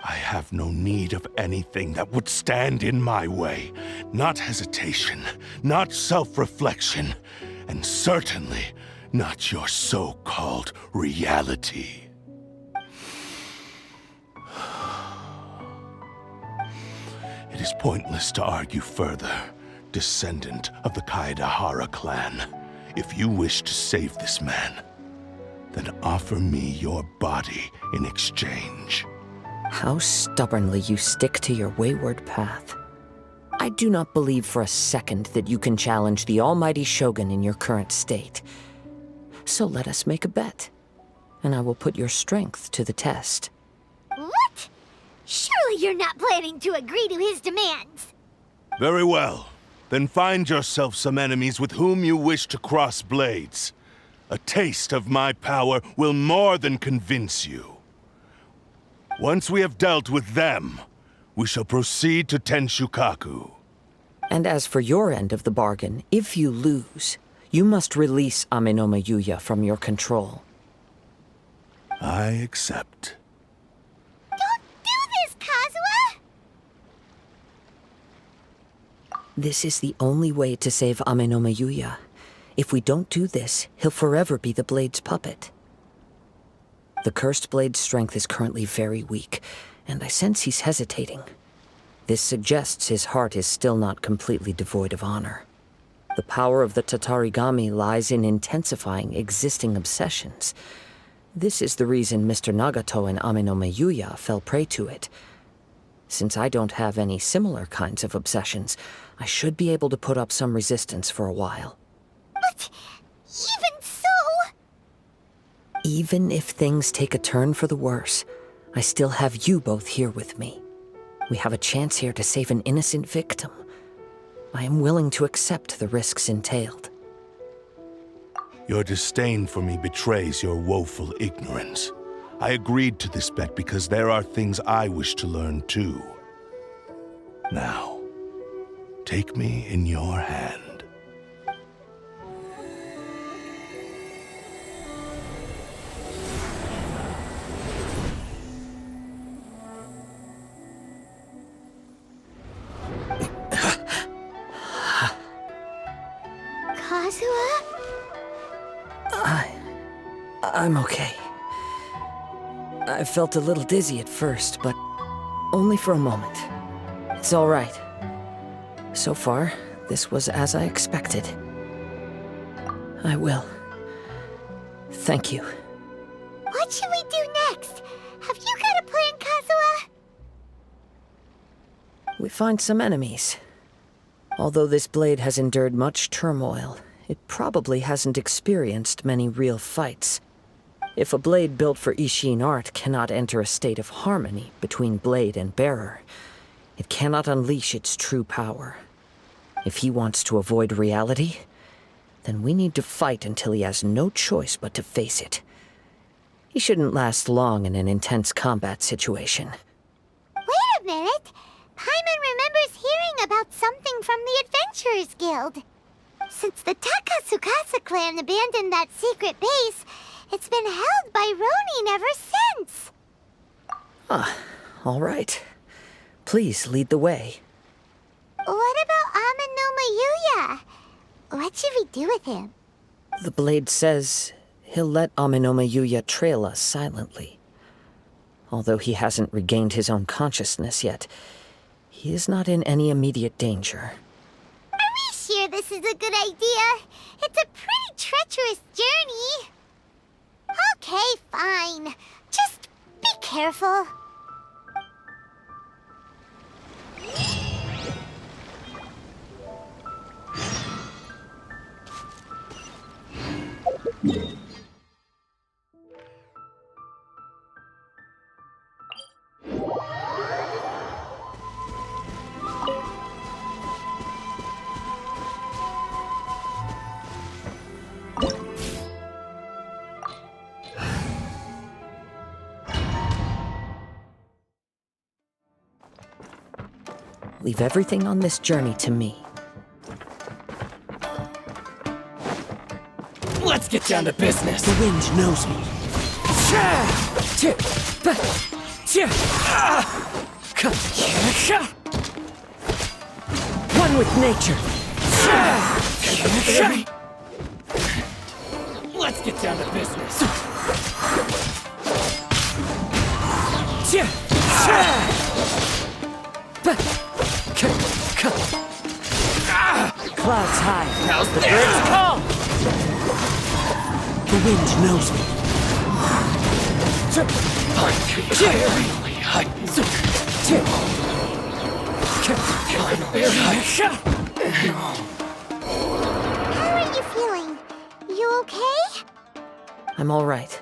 I have no need of anything that would stand in my way. Not hesitation, not self-reflection, and certainly not your so-called reality. It is pointless to argue further, descendant of the Kaedahara clan. If you wish to save this man, then offer me your body in exchange. How stubbornly you stick to your wayward path. I do not believe for a second that you can challenge the almighty Shogun in your current state. So let us make a bet, and I will put your strength to the test. What? Surely you're not planning to agree to his demands. Very well. Then find yourself some enemies with whom you wish to cross blades. A taste of my power will more than convince you. Once we have dealt with them, we shall proceed to Tenshukaku. And as for your end of the bargain, if you lose, you must release Ame-no-me Yuya from your control. I accept. Don't do this, Kazuha! This is the only way to save Ame-no-me Yuya. If we don't do this, he'll forever be the Blade's puppet. The Cursed Blade's strength is currently very weak, and I sense he's hesitating. This suggests his heart is still not completely devoid of honor. The power of the Tatarigami lies in intensifying existing obsessions. This is the reason Mr. Nagato and Ame no Miyuya fell prey to it. Since I don't have any similar kinds of obsessions, I should be able to put up some resistance for a while. But even so... Even if things take a turn for the worse, I still have you both here with me. We have a chance here to save an innocent victim. I am willing to accept the risks entailed. Your disdain for me betrays your woeful ignorance. I agreed to this bet because there are things I wish to learn too. Now, take me in your hand. Kazuha? I'm okay. I felt a little dizzy at first, but only for a moment. It's all right. So far, this was as I expected. I will. Thank you. What should we do next? Have you got a plan, Kazuha? We find some enemies. Although this blade has endured much turmoil, it probably hasn't experienced many real fights. If a blade built for Ishin art cannot enter a state of harmony between blade and bearer, it cannot unleash its true power. If he wants to avoid reality, then we need to fight until he has no choice but to face it. He shouldn't last long in an intense combat situation. Wait a minute! Paimon remembers hearing about something from the Adventurers Guild. Since the Takasukasa clan abandoned that secret base, it's been held by Ronin ever since. All right. Please lead the way. What about Ame no Miyuya? What should we do with him? The blade says he'll let Ame no Miyuya trail us silently. Although he hasn't regained his own consciousness yet, he is not in any immediate danger. Are we sure this is a good idea? It's a pretty treacherous journey. Okay, fine. Just be careful. Leave everything on this journey to me. Let's get down to business. The wind knows me. One with nature. Let's get down to business. Clouds high. How's the birds call? The wind knows me. How are you feeling? You okay? I'm all right.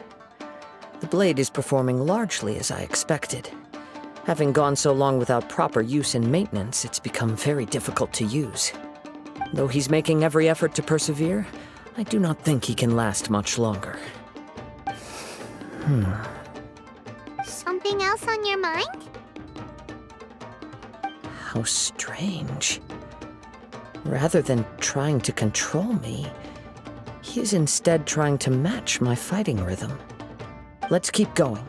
The blade is performing largely as I expected. Having gone so long without proper use and maintenance, it's become very difficult to use. Though he's making every effort to persevere, I do not think he can last much longer. Something else on your mind? How strange. Rather than trying to control me, he is instead trying to match my fighting rhythm. Let's keep going.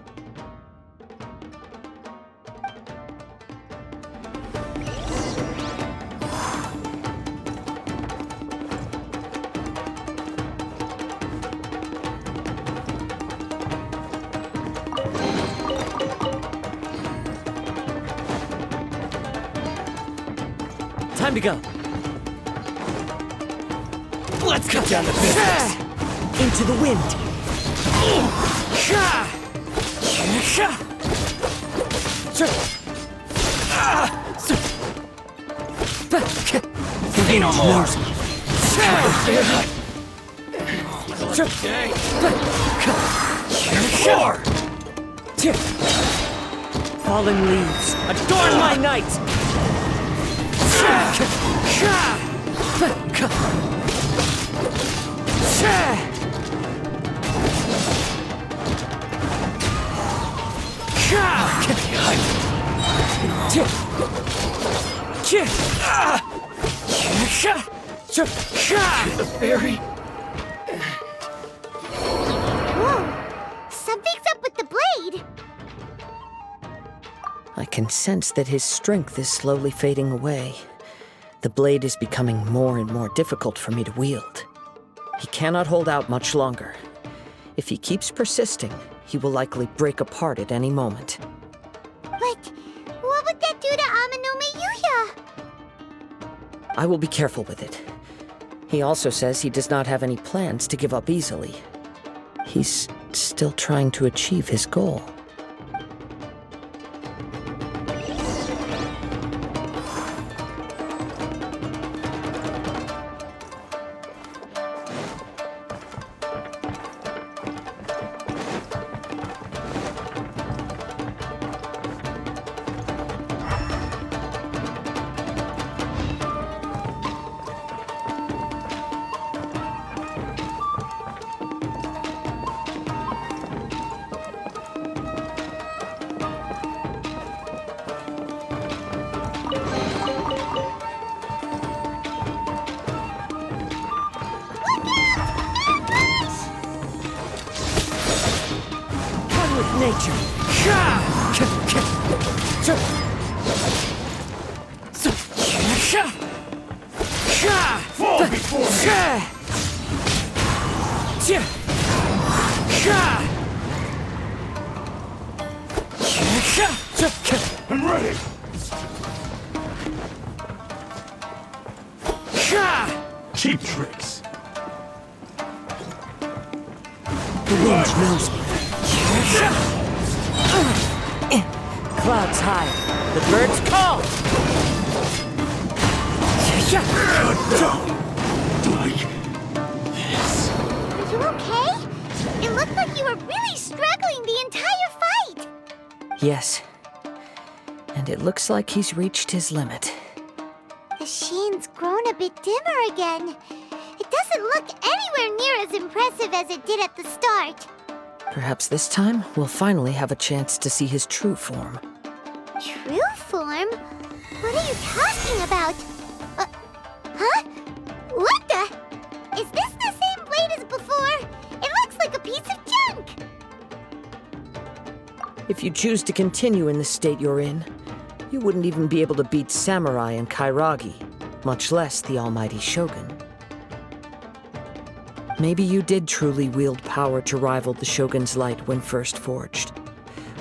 Time to go. Let's get down to business. Into the wind. Say no more. Fallen leaves, adorn my night! The fairy. Whoa! Something's up with the blade! I can sense that his strength is slowly fading away. The blade is becoming more and more difficult for me to wield. He cannot hold out much longer. If he keeps persisting, he will likely break apart at any moment. But what would that do to Amanome Yuya? I will be careful with it. He also says he does not have any plans to give up easily. He's still trying to achieve his goal. Fall before me! I'm ready! Cheap tricks. The wind knows me. Clouds high. The birds call! Are you okay? It looked like you were really struggling the entire fight! Yes. And it looks like he's reached his limit. The sheen's grown a bit dimmer again. It doesn't look anywhere near as impressive as it did at the start. Perhaps this time, we'll finally have a chance to see his true form. True form? What are you talking about? Huh? What the? Is this the same blade as before? It looks like a piece of junk! If you choose to continue in the state you're in, you wouldn't even be able to beat Samurai and Kairagi, much less the almighty Shogun. Maybe you did truly wield power to rival the Shogun's light when first forged.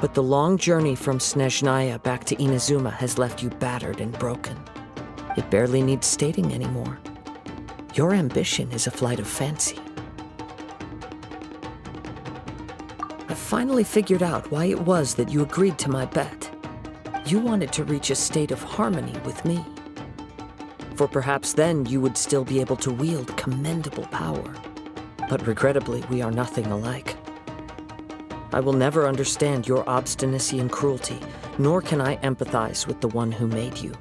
But the long journey from Snezhnaya back to Inazuma has left you battered and broken. It barely needs stating anymore. Your ambition is a flight of fancy. I've finally figured out why it was that you agreed to my bet. You wanted to reach a state of harmony with me. For perhaps then you would still be able to wield commendable power. But regrettably, we are nothing alike. I will never understand your obstinacy and cruelty, nor can I empathize with the one who made you.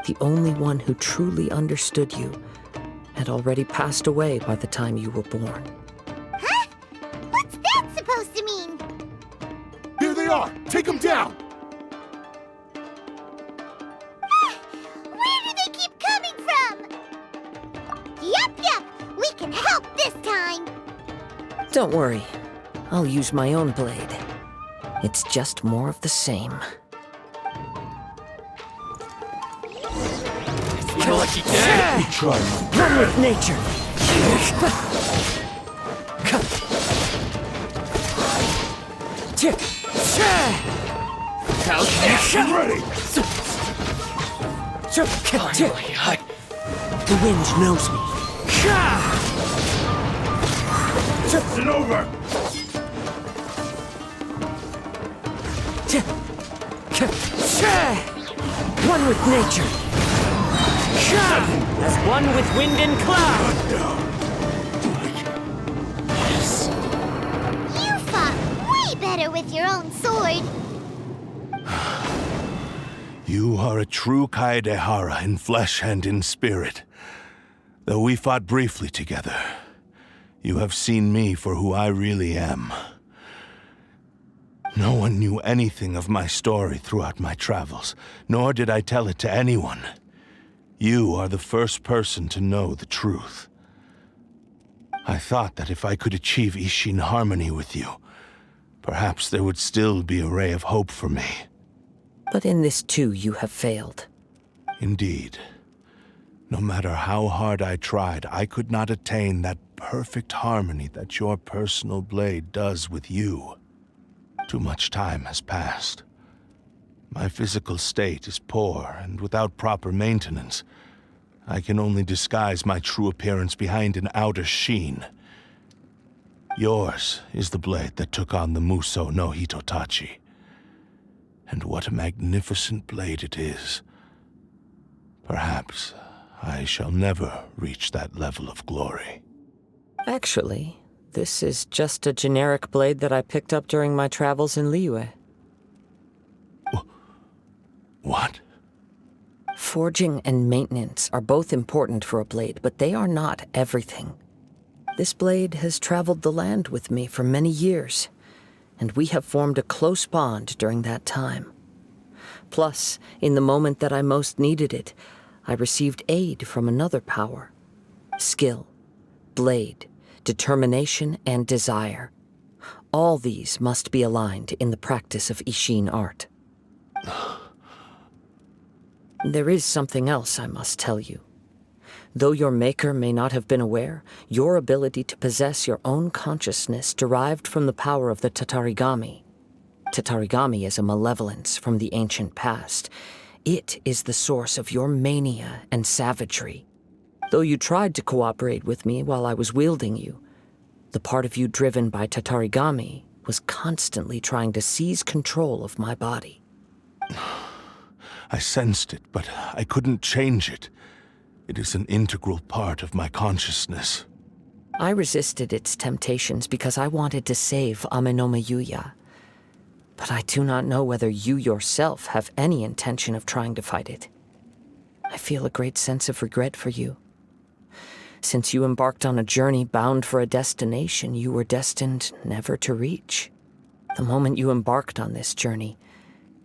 The only one who truly understood you had already passed away by the time you were born. Huh? What's that supposed to mean? Here they are! Take them down! Where do they keep coming from? Yup, we can help this time! Don't worry. I'll use my own blade. It's just more of the same. Feel like you can. Run with nature! I'm ready. The wind knows me. It's over! One with nature. As one with wind and cloud. You fought way better with your own sword. You are a true Kaedehara in flesh and in spirit. Though we fought briefly together, you have seen me for who I really am. No one knew anything of my story throughout my travels, nor did I tell it to anyone. You are the first person to know the truth. I thought that if I could achieve Ishin harmony with you, perhaps there would still be a ray of hope for me. But in this too, you have failed. Indeed. No matter how hard I tried, I could not attain that perfect harmony that your personal blade does with you. Too much time has passed. My physical state is poor, and without proper maintenance, I can only disguise my true appearance behind an outer sheen. Yours is the blade that took on the Muso no Hitotachi. And what a magnificent blade it is. Perhaps I shall never reach that level of glory. Actually, this is just a generic blade that I picked up during my travels in Liyue. What? Forging and maintenance are both important for a blade, but they are not everything. This blade has traveled the land with me for many years, and we have formed a close bond during that time. Plus, in the moment that I most needed it, I received aid from another power. Skill, blade, determination, and desire. All these must be aligned in the practice of Ishin art. There is something else I must tell you. Though your maker may not have been aware, your ability to possess your own consciousness derived from the power of the Tatarigami. Tatarigami is a malevolence from the ancient past. It is the source of your mania and savagery. Though you tried to cooperate with me while I was wielding you, the part of you driven by Tatarigami was constantly trying to seize control of my body. I sensed it, but I couldn't change it. It is an integral part of my consciousness. I resisted its temptations because I wanted to save Amenoma Yuya. But I do not know whether you yourself have any intention of trying to fight it. I feel a great sense of regret for you. Since you embarked on a journey bound for a destination you were destined never to reach. The moment you embarked on this journey,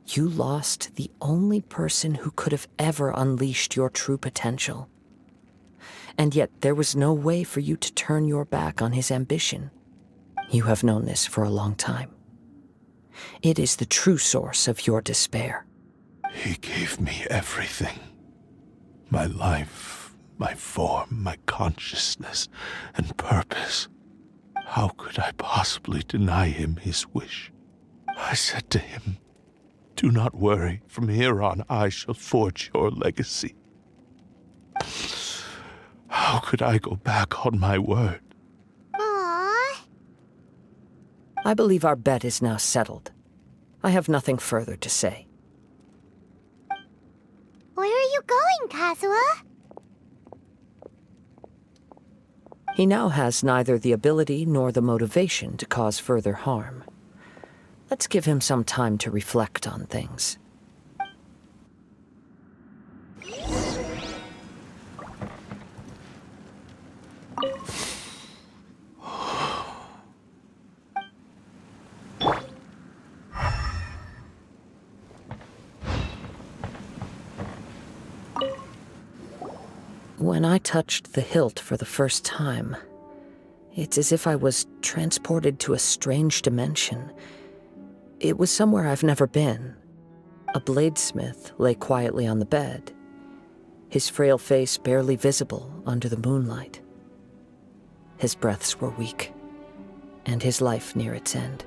you lost the only person who could have ever unleashed your true potential. And yet there was no way for you to turn your back on his ambition. You have known this for a long time. It is the true source of your despair. He gave me everything. My life, my form, my consciousness, and purpose. How could I possibly deny him his wish? I said to him, "Do not worry, from here on I shall forge your legacy." How could I go back on my word? Aww. I believe our bet is now settled. I have nothing further to say. Where are you going, Kazuha? He now has neither the ability nor the motivation to cause further harm. Let's give him some time to reflect on things. When I touched the hilt for the first time, it's as if I was transported to a strange dimension. It was somewhere I've never been. A bladesmith lay quietly on the bed, his frail face barely visible under the moonlight. His breaths were weak, and his life near its end.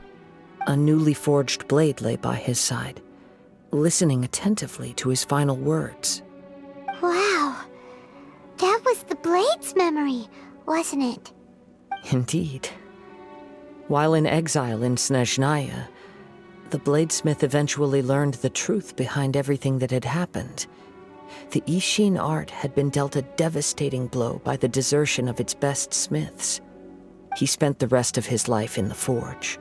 A newly forged blade lay by his side, listening attentively to his final words. Wow. That was the blade's memory. wasn't it? Indeed. While in exile in Snezhnaya, the bladesmith eventually learned the truth behind everything that had happened. The Ishin art had been dealt a devastating blow by the desertion of its best smiths. He spent the rest of his life in the forge,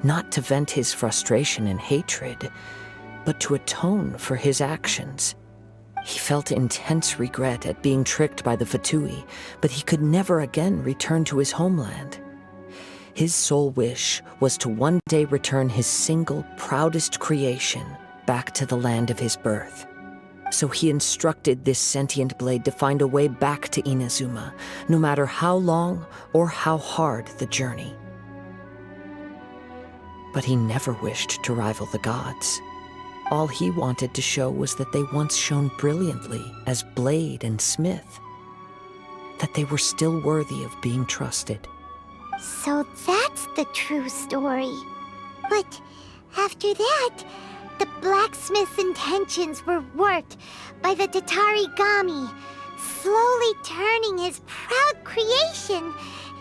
not to vent his frustration and hatred, but to atone for his actions. He felt intense regret at being tricked by the Fatui, but he could never again return to his homeland. His sole wish was to one day return his single, proudest creation back to the land of his birth. So he instructed this sentient blade to find a way back to Inazuma, no matter how long or how hard the journey. But he never wished to rival the gods. All he wanted to show was that they once shone brilliantly as blade and smith, that they were still worthy of being trusted. So that's the true story. But after that, the blacksmith's intentions were warped by the Tatarigami, slowly turning his proud creation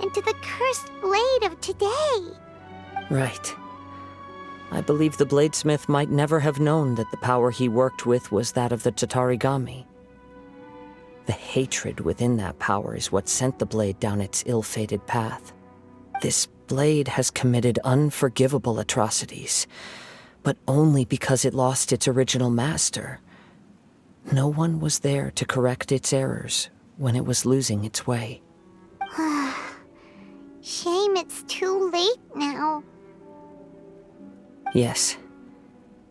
into the cursed blade of today. Right. I believe the bladesmith might never have known that the power he worked with was that of the Tatarigami. The hatred within that power is what sent the blade down its ill-fated path. This blade has committed unforgivable atrocities, but only because it lost its original master. No one was there to correct its errors when it was losing its way. Shame it's too late now. Yes,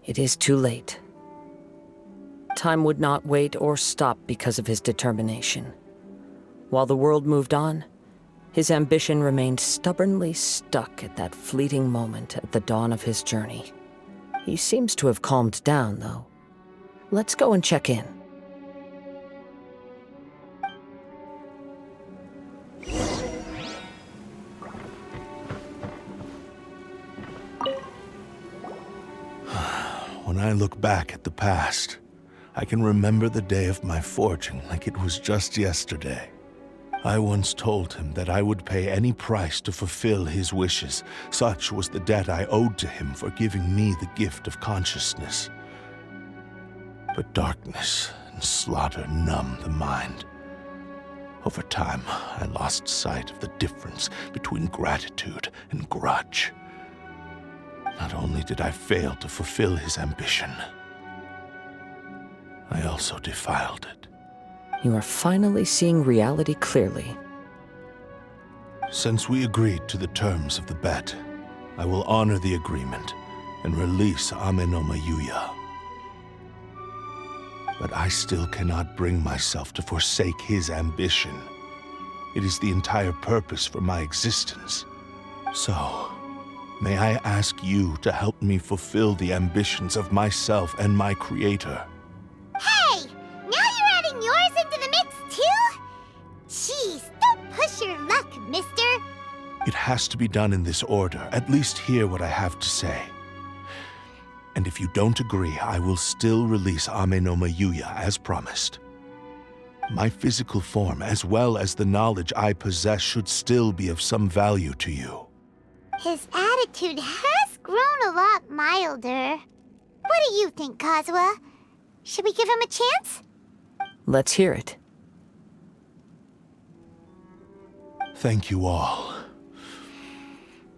it is too late. Time would not wait or stop because of his determination. While the world moved on, his ambition remained stubbornly stuck at that fleeting moment at the dawn of his journey. He seems to have calmed down, though. Let's go and check in. When I look back at the past, I can remember the day of my forging like it was just yesterday. I once told him that I would pay any price to fulfill his wishes. Such was the debt I owed to him for giving me the gift of consciousness. But darkness and slaughter numbed the mind. Over time, I lost sight of the difference between gratitude and grudge. Not only did I fail to fulfill his ambition, I also defiled it. You are finally seeing reality clearly. Since we agreed to the terms of the bet, I will honor the agreement and release Amenoma Yuya. But I still cannot bring myself to forsake his ambition. It is the entire purpose for my existence. So, may I ask you to help me fulfill the ambitions of myself and my creator? Hey! Now you're adding yours into the mix, too? Jeez, don't push your luck, mister. It has to be done in this order. At least hear what I have to say. And if you don't agree, I will still release Amenoma Yuya as promised. My physical form, as well as the knowledge I possess, should still be of some value to you. His attitude has grown a lot milder. What do you think, Kazuha? Should we give him a chance? Let's hear it. Thank you all.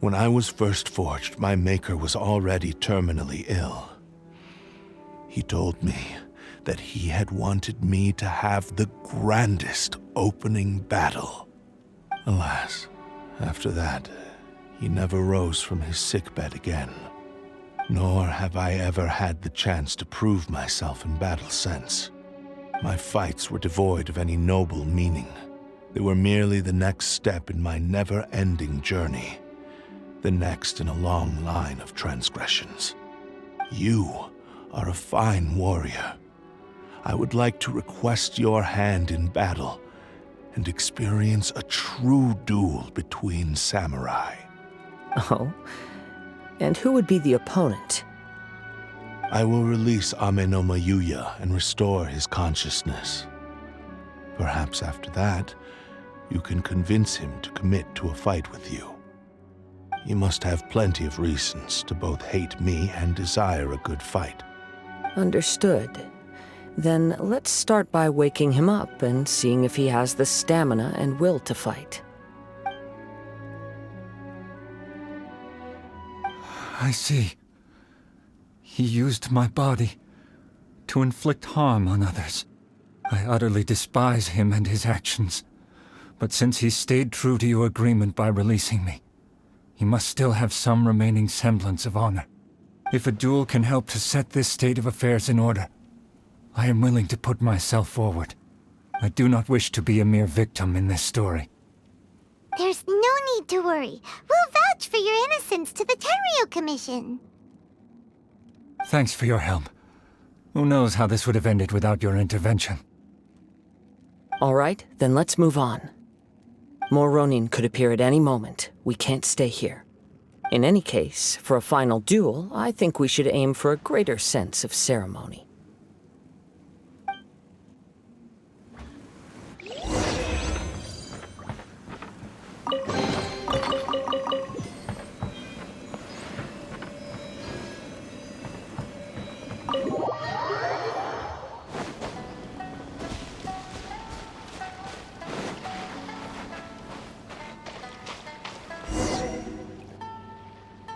When I was first forged, my maker was already terminally ill. He told me that he had wanted me to have the grandest opening battle. Alas, after that, he never rose from his sickbed again. Nor have I ever had the chance to prove myself in battle since. My fights were devoid of any noble meaning. They were merely the next step in my never-ending journey. The next in a long line of transgressions. You are a fine warrior. I would like to request your hand in battle and experience a true duel between samurai. Oh? And who would be the opponent? I will release Amenoma Yuya and restore his consciousness. Perhaps after that, you can convince him to commit to a fight with you. He must have plenty of reasons to both hate me and desire a good fight. Understood. Then let's start by waking him up and seeing if he has the stamina and will to fight. I see. He used my body to inflict harm on others. I utterly despise him and his actions. But since he stayed true to your agreement by releasing me, he must still have some remaining semblance of honor. If a duel can help to set this state of affairs in order, I am willing to put myself forward. I do not wish to be a mere victim in this story. There's no need to worry. We'll vouch for your innocence to the Tenryo Commission. Thanks for your help. Who knows how this would have ended without your intervention. All right, then let's move on. More Ronin could appear at any moment. We can't stay here. In any case, for a final duel, I think we should aim for a greater sense of ceremony.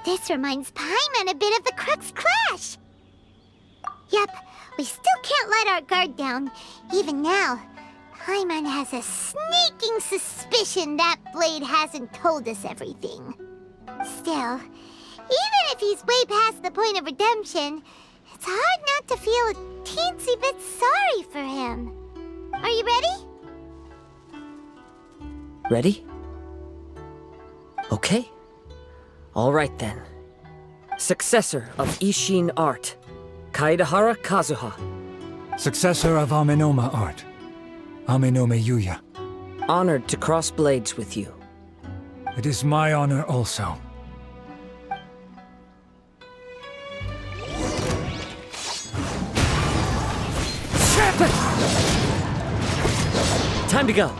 This reminds Paimon a bit of the Crux Clash. Yep, we still can't let our guard down. Even now, Paimon has a sneaking suspicion that Blade hasn't told us everything. Still, even if he's way past the point of redemption, it's hard not to feel a teensy bit sorry for him. Are you ready? Ready? Okay. All right then. Successor of Ishin art, Kaedahara Kazuha. Successor of Amenoma art, Amenome Yuya. Honored to cross blades with you. It is my honor also. Time to go.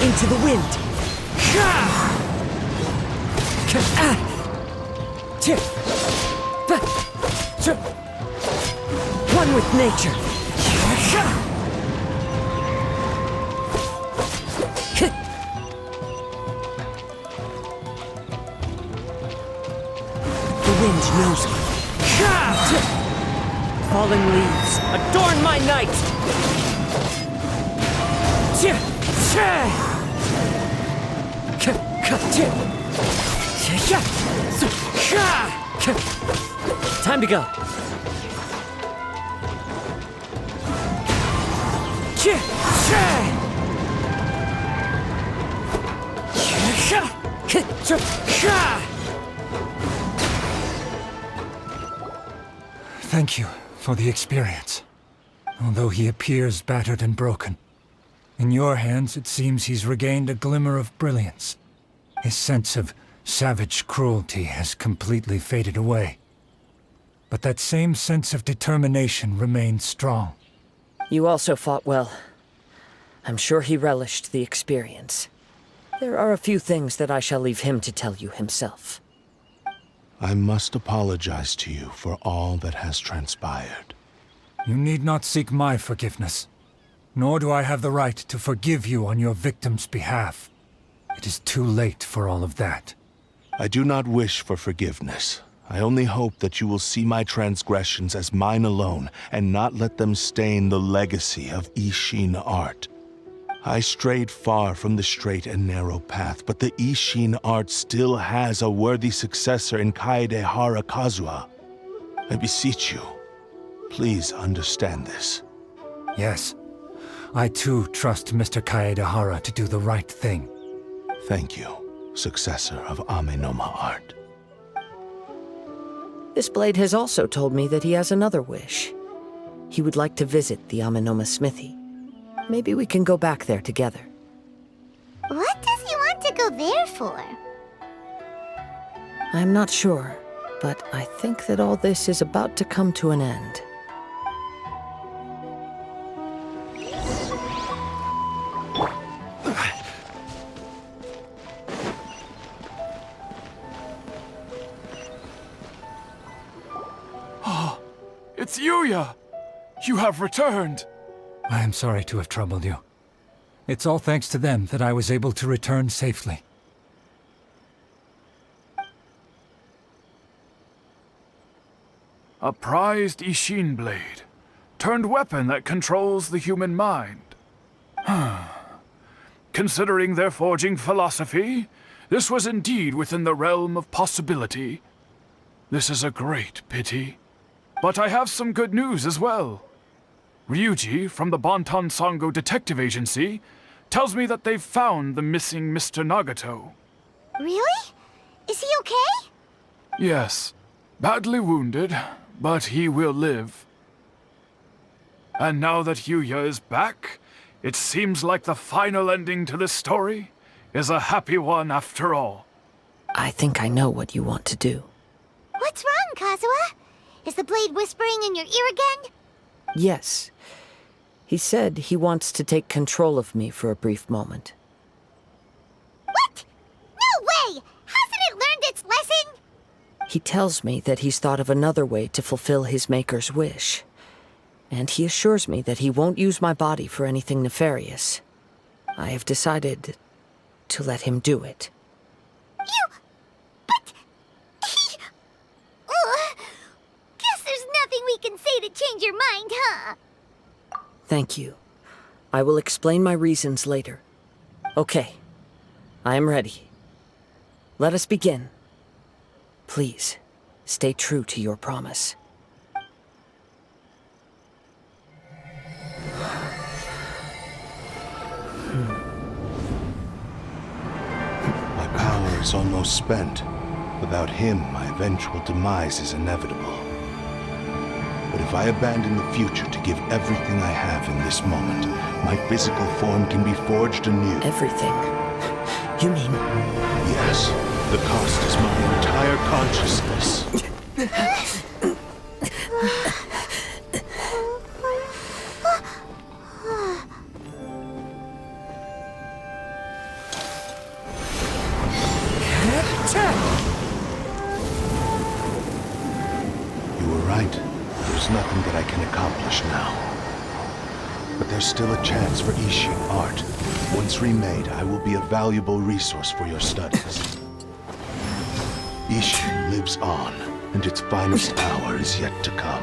Into the wind. One with nature. The wind knows me. Falling leaves, adorn my night! Time to go. Thank you for the experience. Although he appears battered and broken, in your hands it seems he's regained a glimmer of brilliance. His sense of savage cruelty has completely faded away. But that same sense of determination remains strong. You also fought well. I'm sure he relished the experience. There are a few things that I shall leave him to tell you himself. I must apologize to you for all that has transpired. You need not seek my forgiveness. Nor do I have the right to forgive you on your victim's behalf. It is too late for all of that. I do not wish for forgiveness. I only hope that you will see my transgressions as mine alone, and not let them stain the legacy of Ishin art. I strayed far from the straight and narrow path, but the Ishin art still has a worthy successor in Kaedahara Kazuha. I beseech you, please understand this. Yes, I too trust Mr. Kaedahara to do the right thing. Thank you, successor of Amenoma art. This blade has also told me that he has another wish. He would like to visit the Amenoma smithy. Maybe we can go back there together. What does he want to go there for? I'm not sure, but I think that all this is about to come to an end. It's Yuya! You have returned! I am sorry to have troubled you. It's all thanks to them that I was able to return safely. A prized Ishin blade, turned weapon that controls the human mind. Considering their forging philosophy, this was indeed within the realm of possibility. This is a great pity. But I have some good news as well. Ryuji, from the Bonton Sango Detective Agency, tells me that they've found the missing Mr. Nagato. Really? Is he okay? Yes, badly wounded, but he will live. And now that Yuya is back, it seems like the final ending to this story is a happy one after all. I think I know what you want to do. What's wrong, Kazuha? Is the blade whispering in your ear again? Yes. He said he wants to take control of me for a brief moment. What? No way! Hasn't it learned its lesson? He tells me that he's thought of another way to fulfill his maker's wish. And he assures me that he won't use my body for anything nefarious. I have decided to let him do it. But... Guess there's nothing we can say to change your mind, huh? Thank you. I will explain my reasons later. Okay. I am ready. Let us begin. Please, stay true to your promise. My power is almost spent. Without him, my eventual demise is inevitable. But if I abandon the future to give everything I have in this moment, my physical form can be forged anew. Everything? You mean... Yes. The cost is my entire consciousness. You were right. There's nothing that I can accomplish now. But there's still a chance for Ishin art. Once remade, I will be a valuable resource for your studies. Ishin lives on, and its finest hour is yet to come.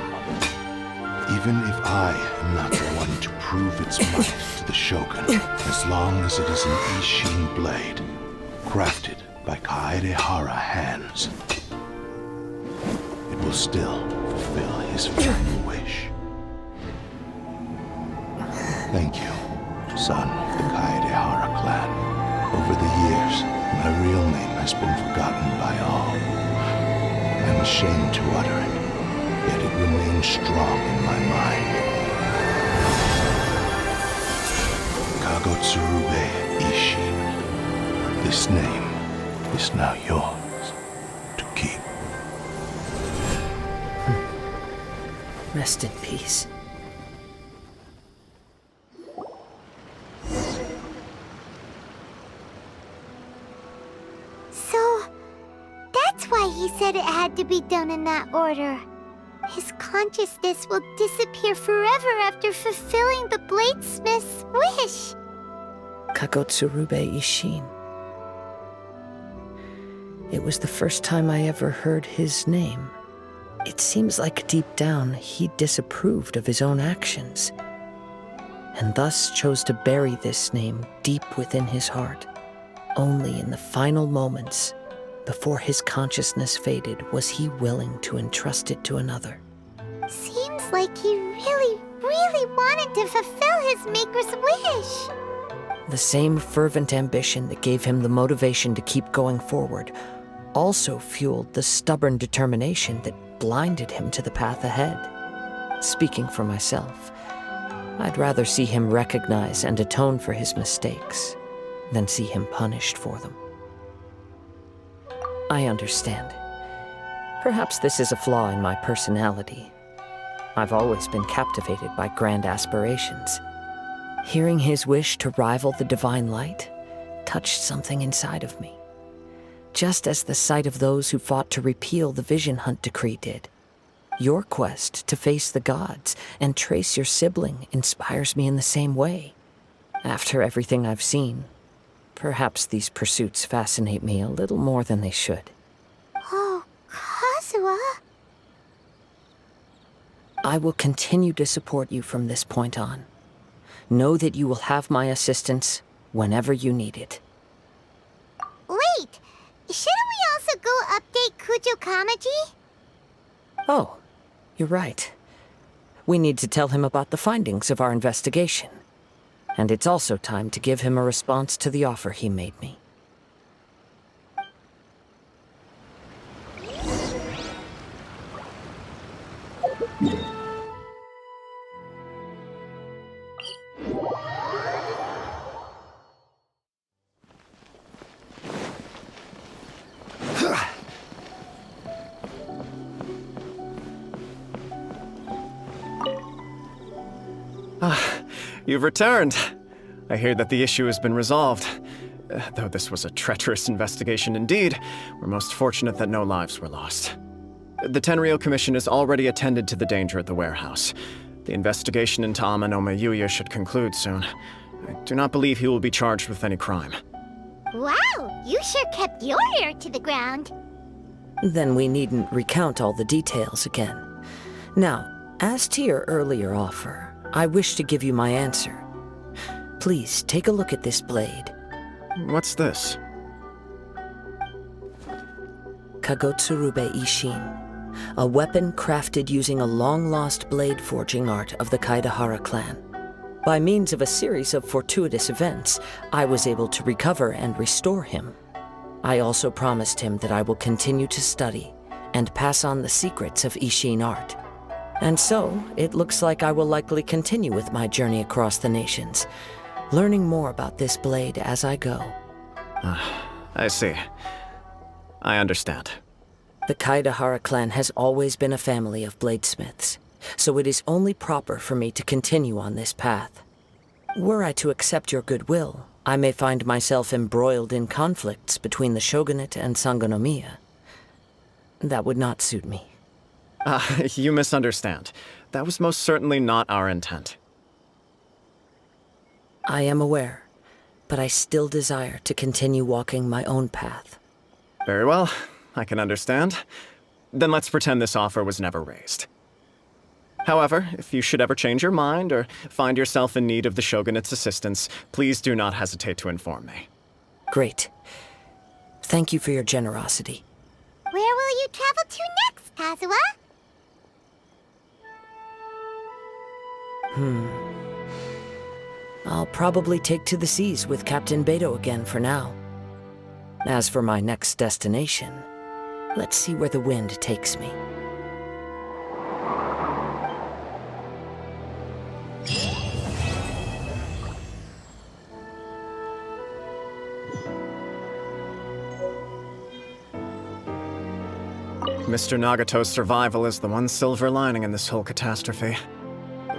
Even if I am not the one to prove its might to the Shogun, as long as it is an Ishin blade, crafted by Kaedehara hands, it will still fulfill his final wish. Thank you, son of the Kaedehara clan. Over the years, my real name has been forgotten by all. I'm ashamed to utter it, yet it remains strong in my mind. Kagotsurube Ishin. This name is now yours to keep. Rest in peace. So, that's why he said it had to be done in that order. His consciousness will disappear forever after fulfilling the bladesmith's wish. Kagotsurube Ishin. It was the first time I ever heard his name. It seems like deep down he disapproved of his own actions, and thus chose to bury this name deep within his heart. Only in the final moments, before his consciousness faded, was he willing to entrust it to another. Seems like he really wanted to fulfill his maker's wish. The same fervent ambition that gave him the motivation to keep going forward also fueled the stubborn determination that blinded him to the path ahead. Speaking for myself, I'd rather see him recognize and atone for his mistakes than see him punished for them. I understand. Perhaps this is a flaw in my personality. I've always been captivated by grand aspirations. Hearing his wish to rival the divine light touched something inside of me, just as the sight of those who fought to repeal the Vision Hunt decree did. Your quest to face the gods and trace your sibling inspires me in the same way. After everything I've seen, perhaps these pursuits fascinate me a little more than they should. Oh, Kazuha? I will continue to support you from this point on. Know that you will have my assistance whenever you need it. Wait! Shouldn't we also go update Kujo Kamaji? Oh, you're right. We need to tell him about the findings of our investigation. And it's also time to give him a response to the offer he made me. You've returned. I hear that the issue has been resolved. Though this was a treacherous investigation indeed, we're most fortunate that no lives were lost. The Tenryou Commission has already attended to the danger at the warehouse. The investigation into Amanome Yuya should conclude soon. I do not believe he will be charged with any crime. Wow, you sure kept your ear to the ground. Then we needn't recount all the details again. Now, as to your earlier offer, I wish to give you my answer. Please take a look at this blade. What's this? Kagotsurube Ishin, a weapon crafted using a long-lost blade forging art of the Kaidahara clan. By means of a series of fortuitous events, I was able to recover and restore him. I also promised him that I will continue to study and pass on the secrets of Ishin art. And so, it looks like I will likely continue with my journey across the nations, learning more about this blade as I go. I see. I understand. The Kaidahara clan has always been a family of bladesmiths, so it is only proper for me to continue on this path. Were I to accept your goodwill, I may find myself embroiled in conflicts between the shogunate and Sangonomiya. That would not suit me. You misunderstand. That was most certainly not our intent. I am aware, but I still desire to continue walking my own path. Very well, I can understand. Then let's pretend this offer was never raised. However, if you should ever change your mind or find yourself in need of the Shogunate's assistance, please do not hesitate to inform me. Great. Thank you for your generosity. Where will you travel to next, Kazuha? I'll probably take to the seas with Captain Beto again for now. As for my next destination, let's see where the wind takes me. Mr. Nagato's survival is the one silver lining in this whole catastrophe.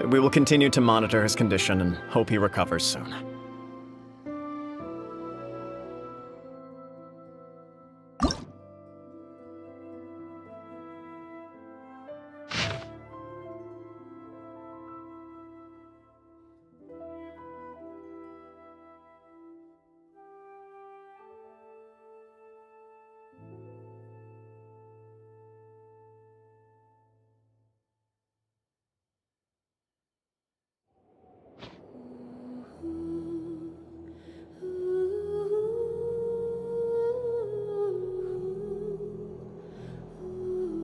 We will continue to monitor his condition and hope he recovers soon.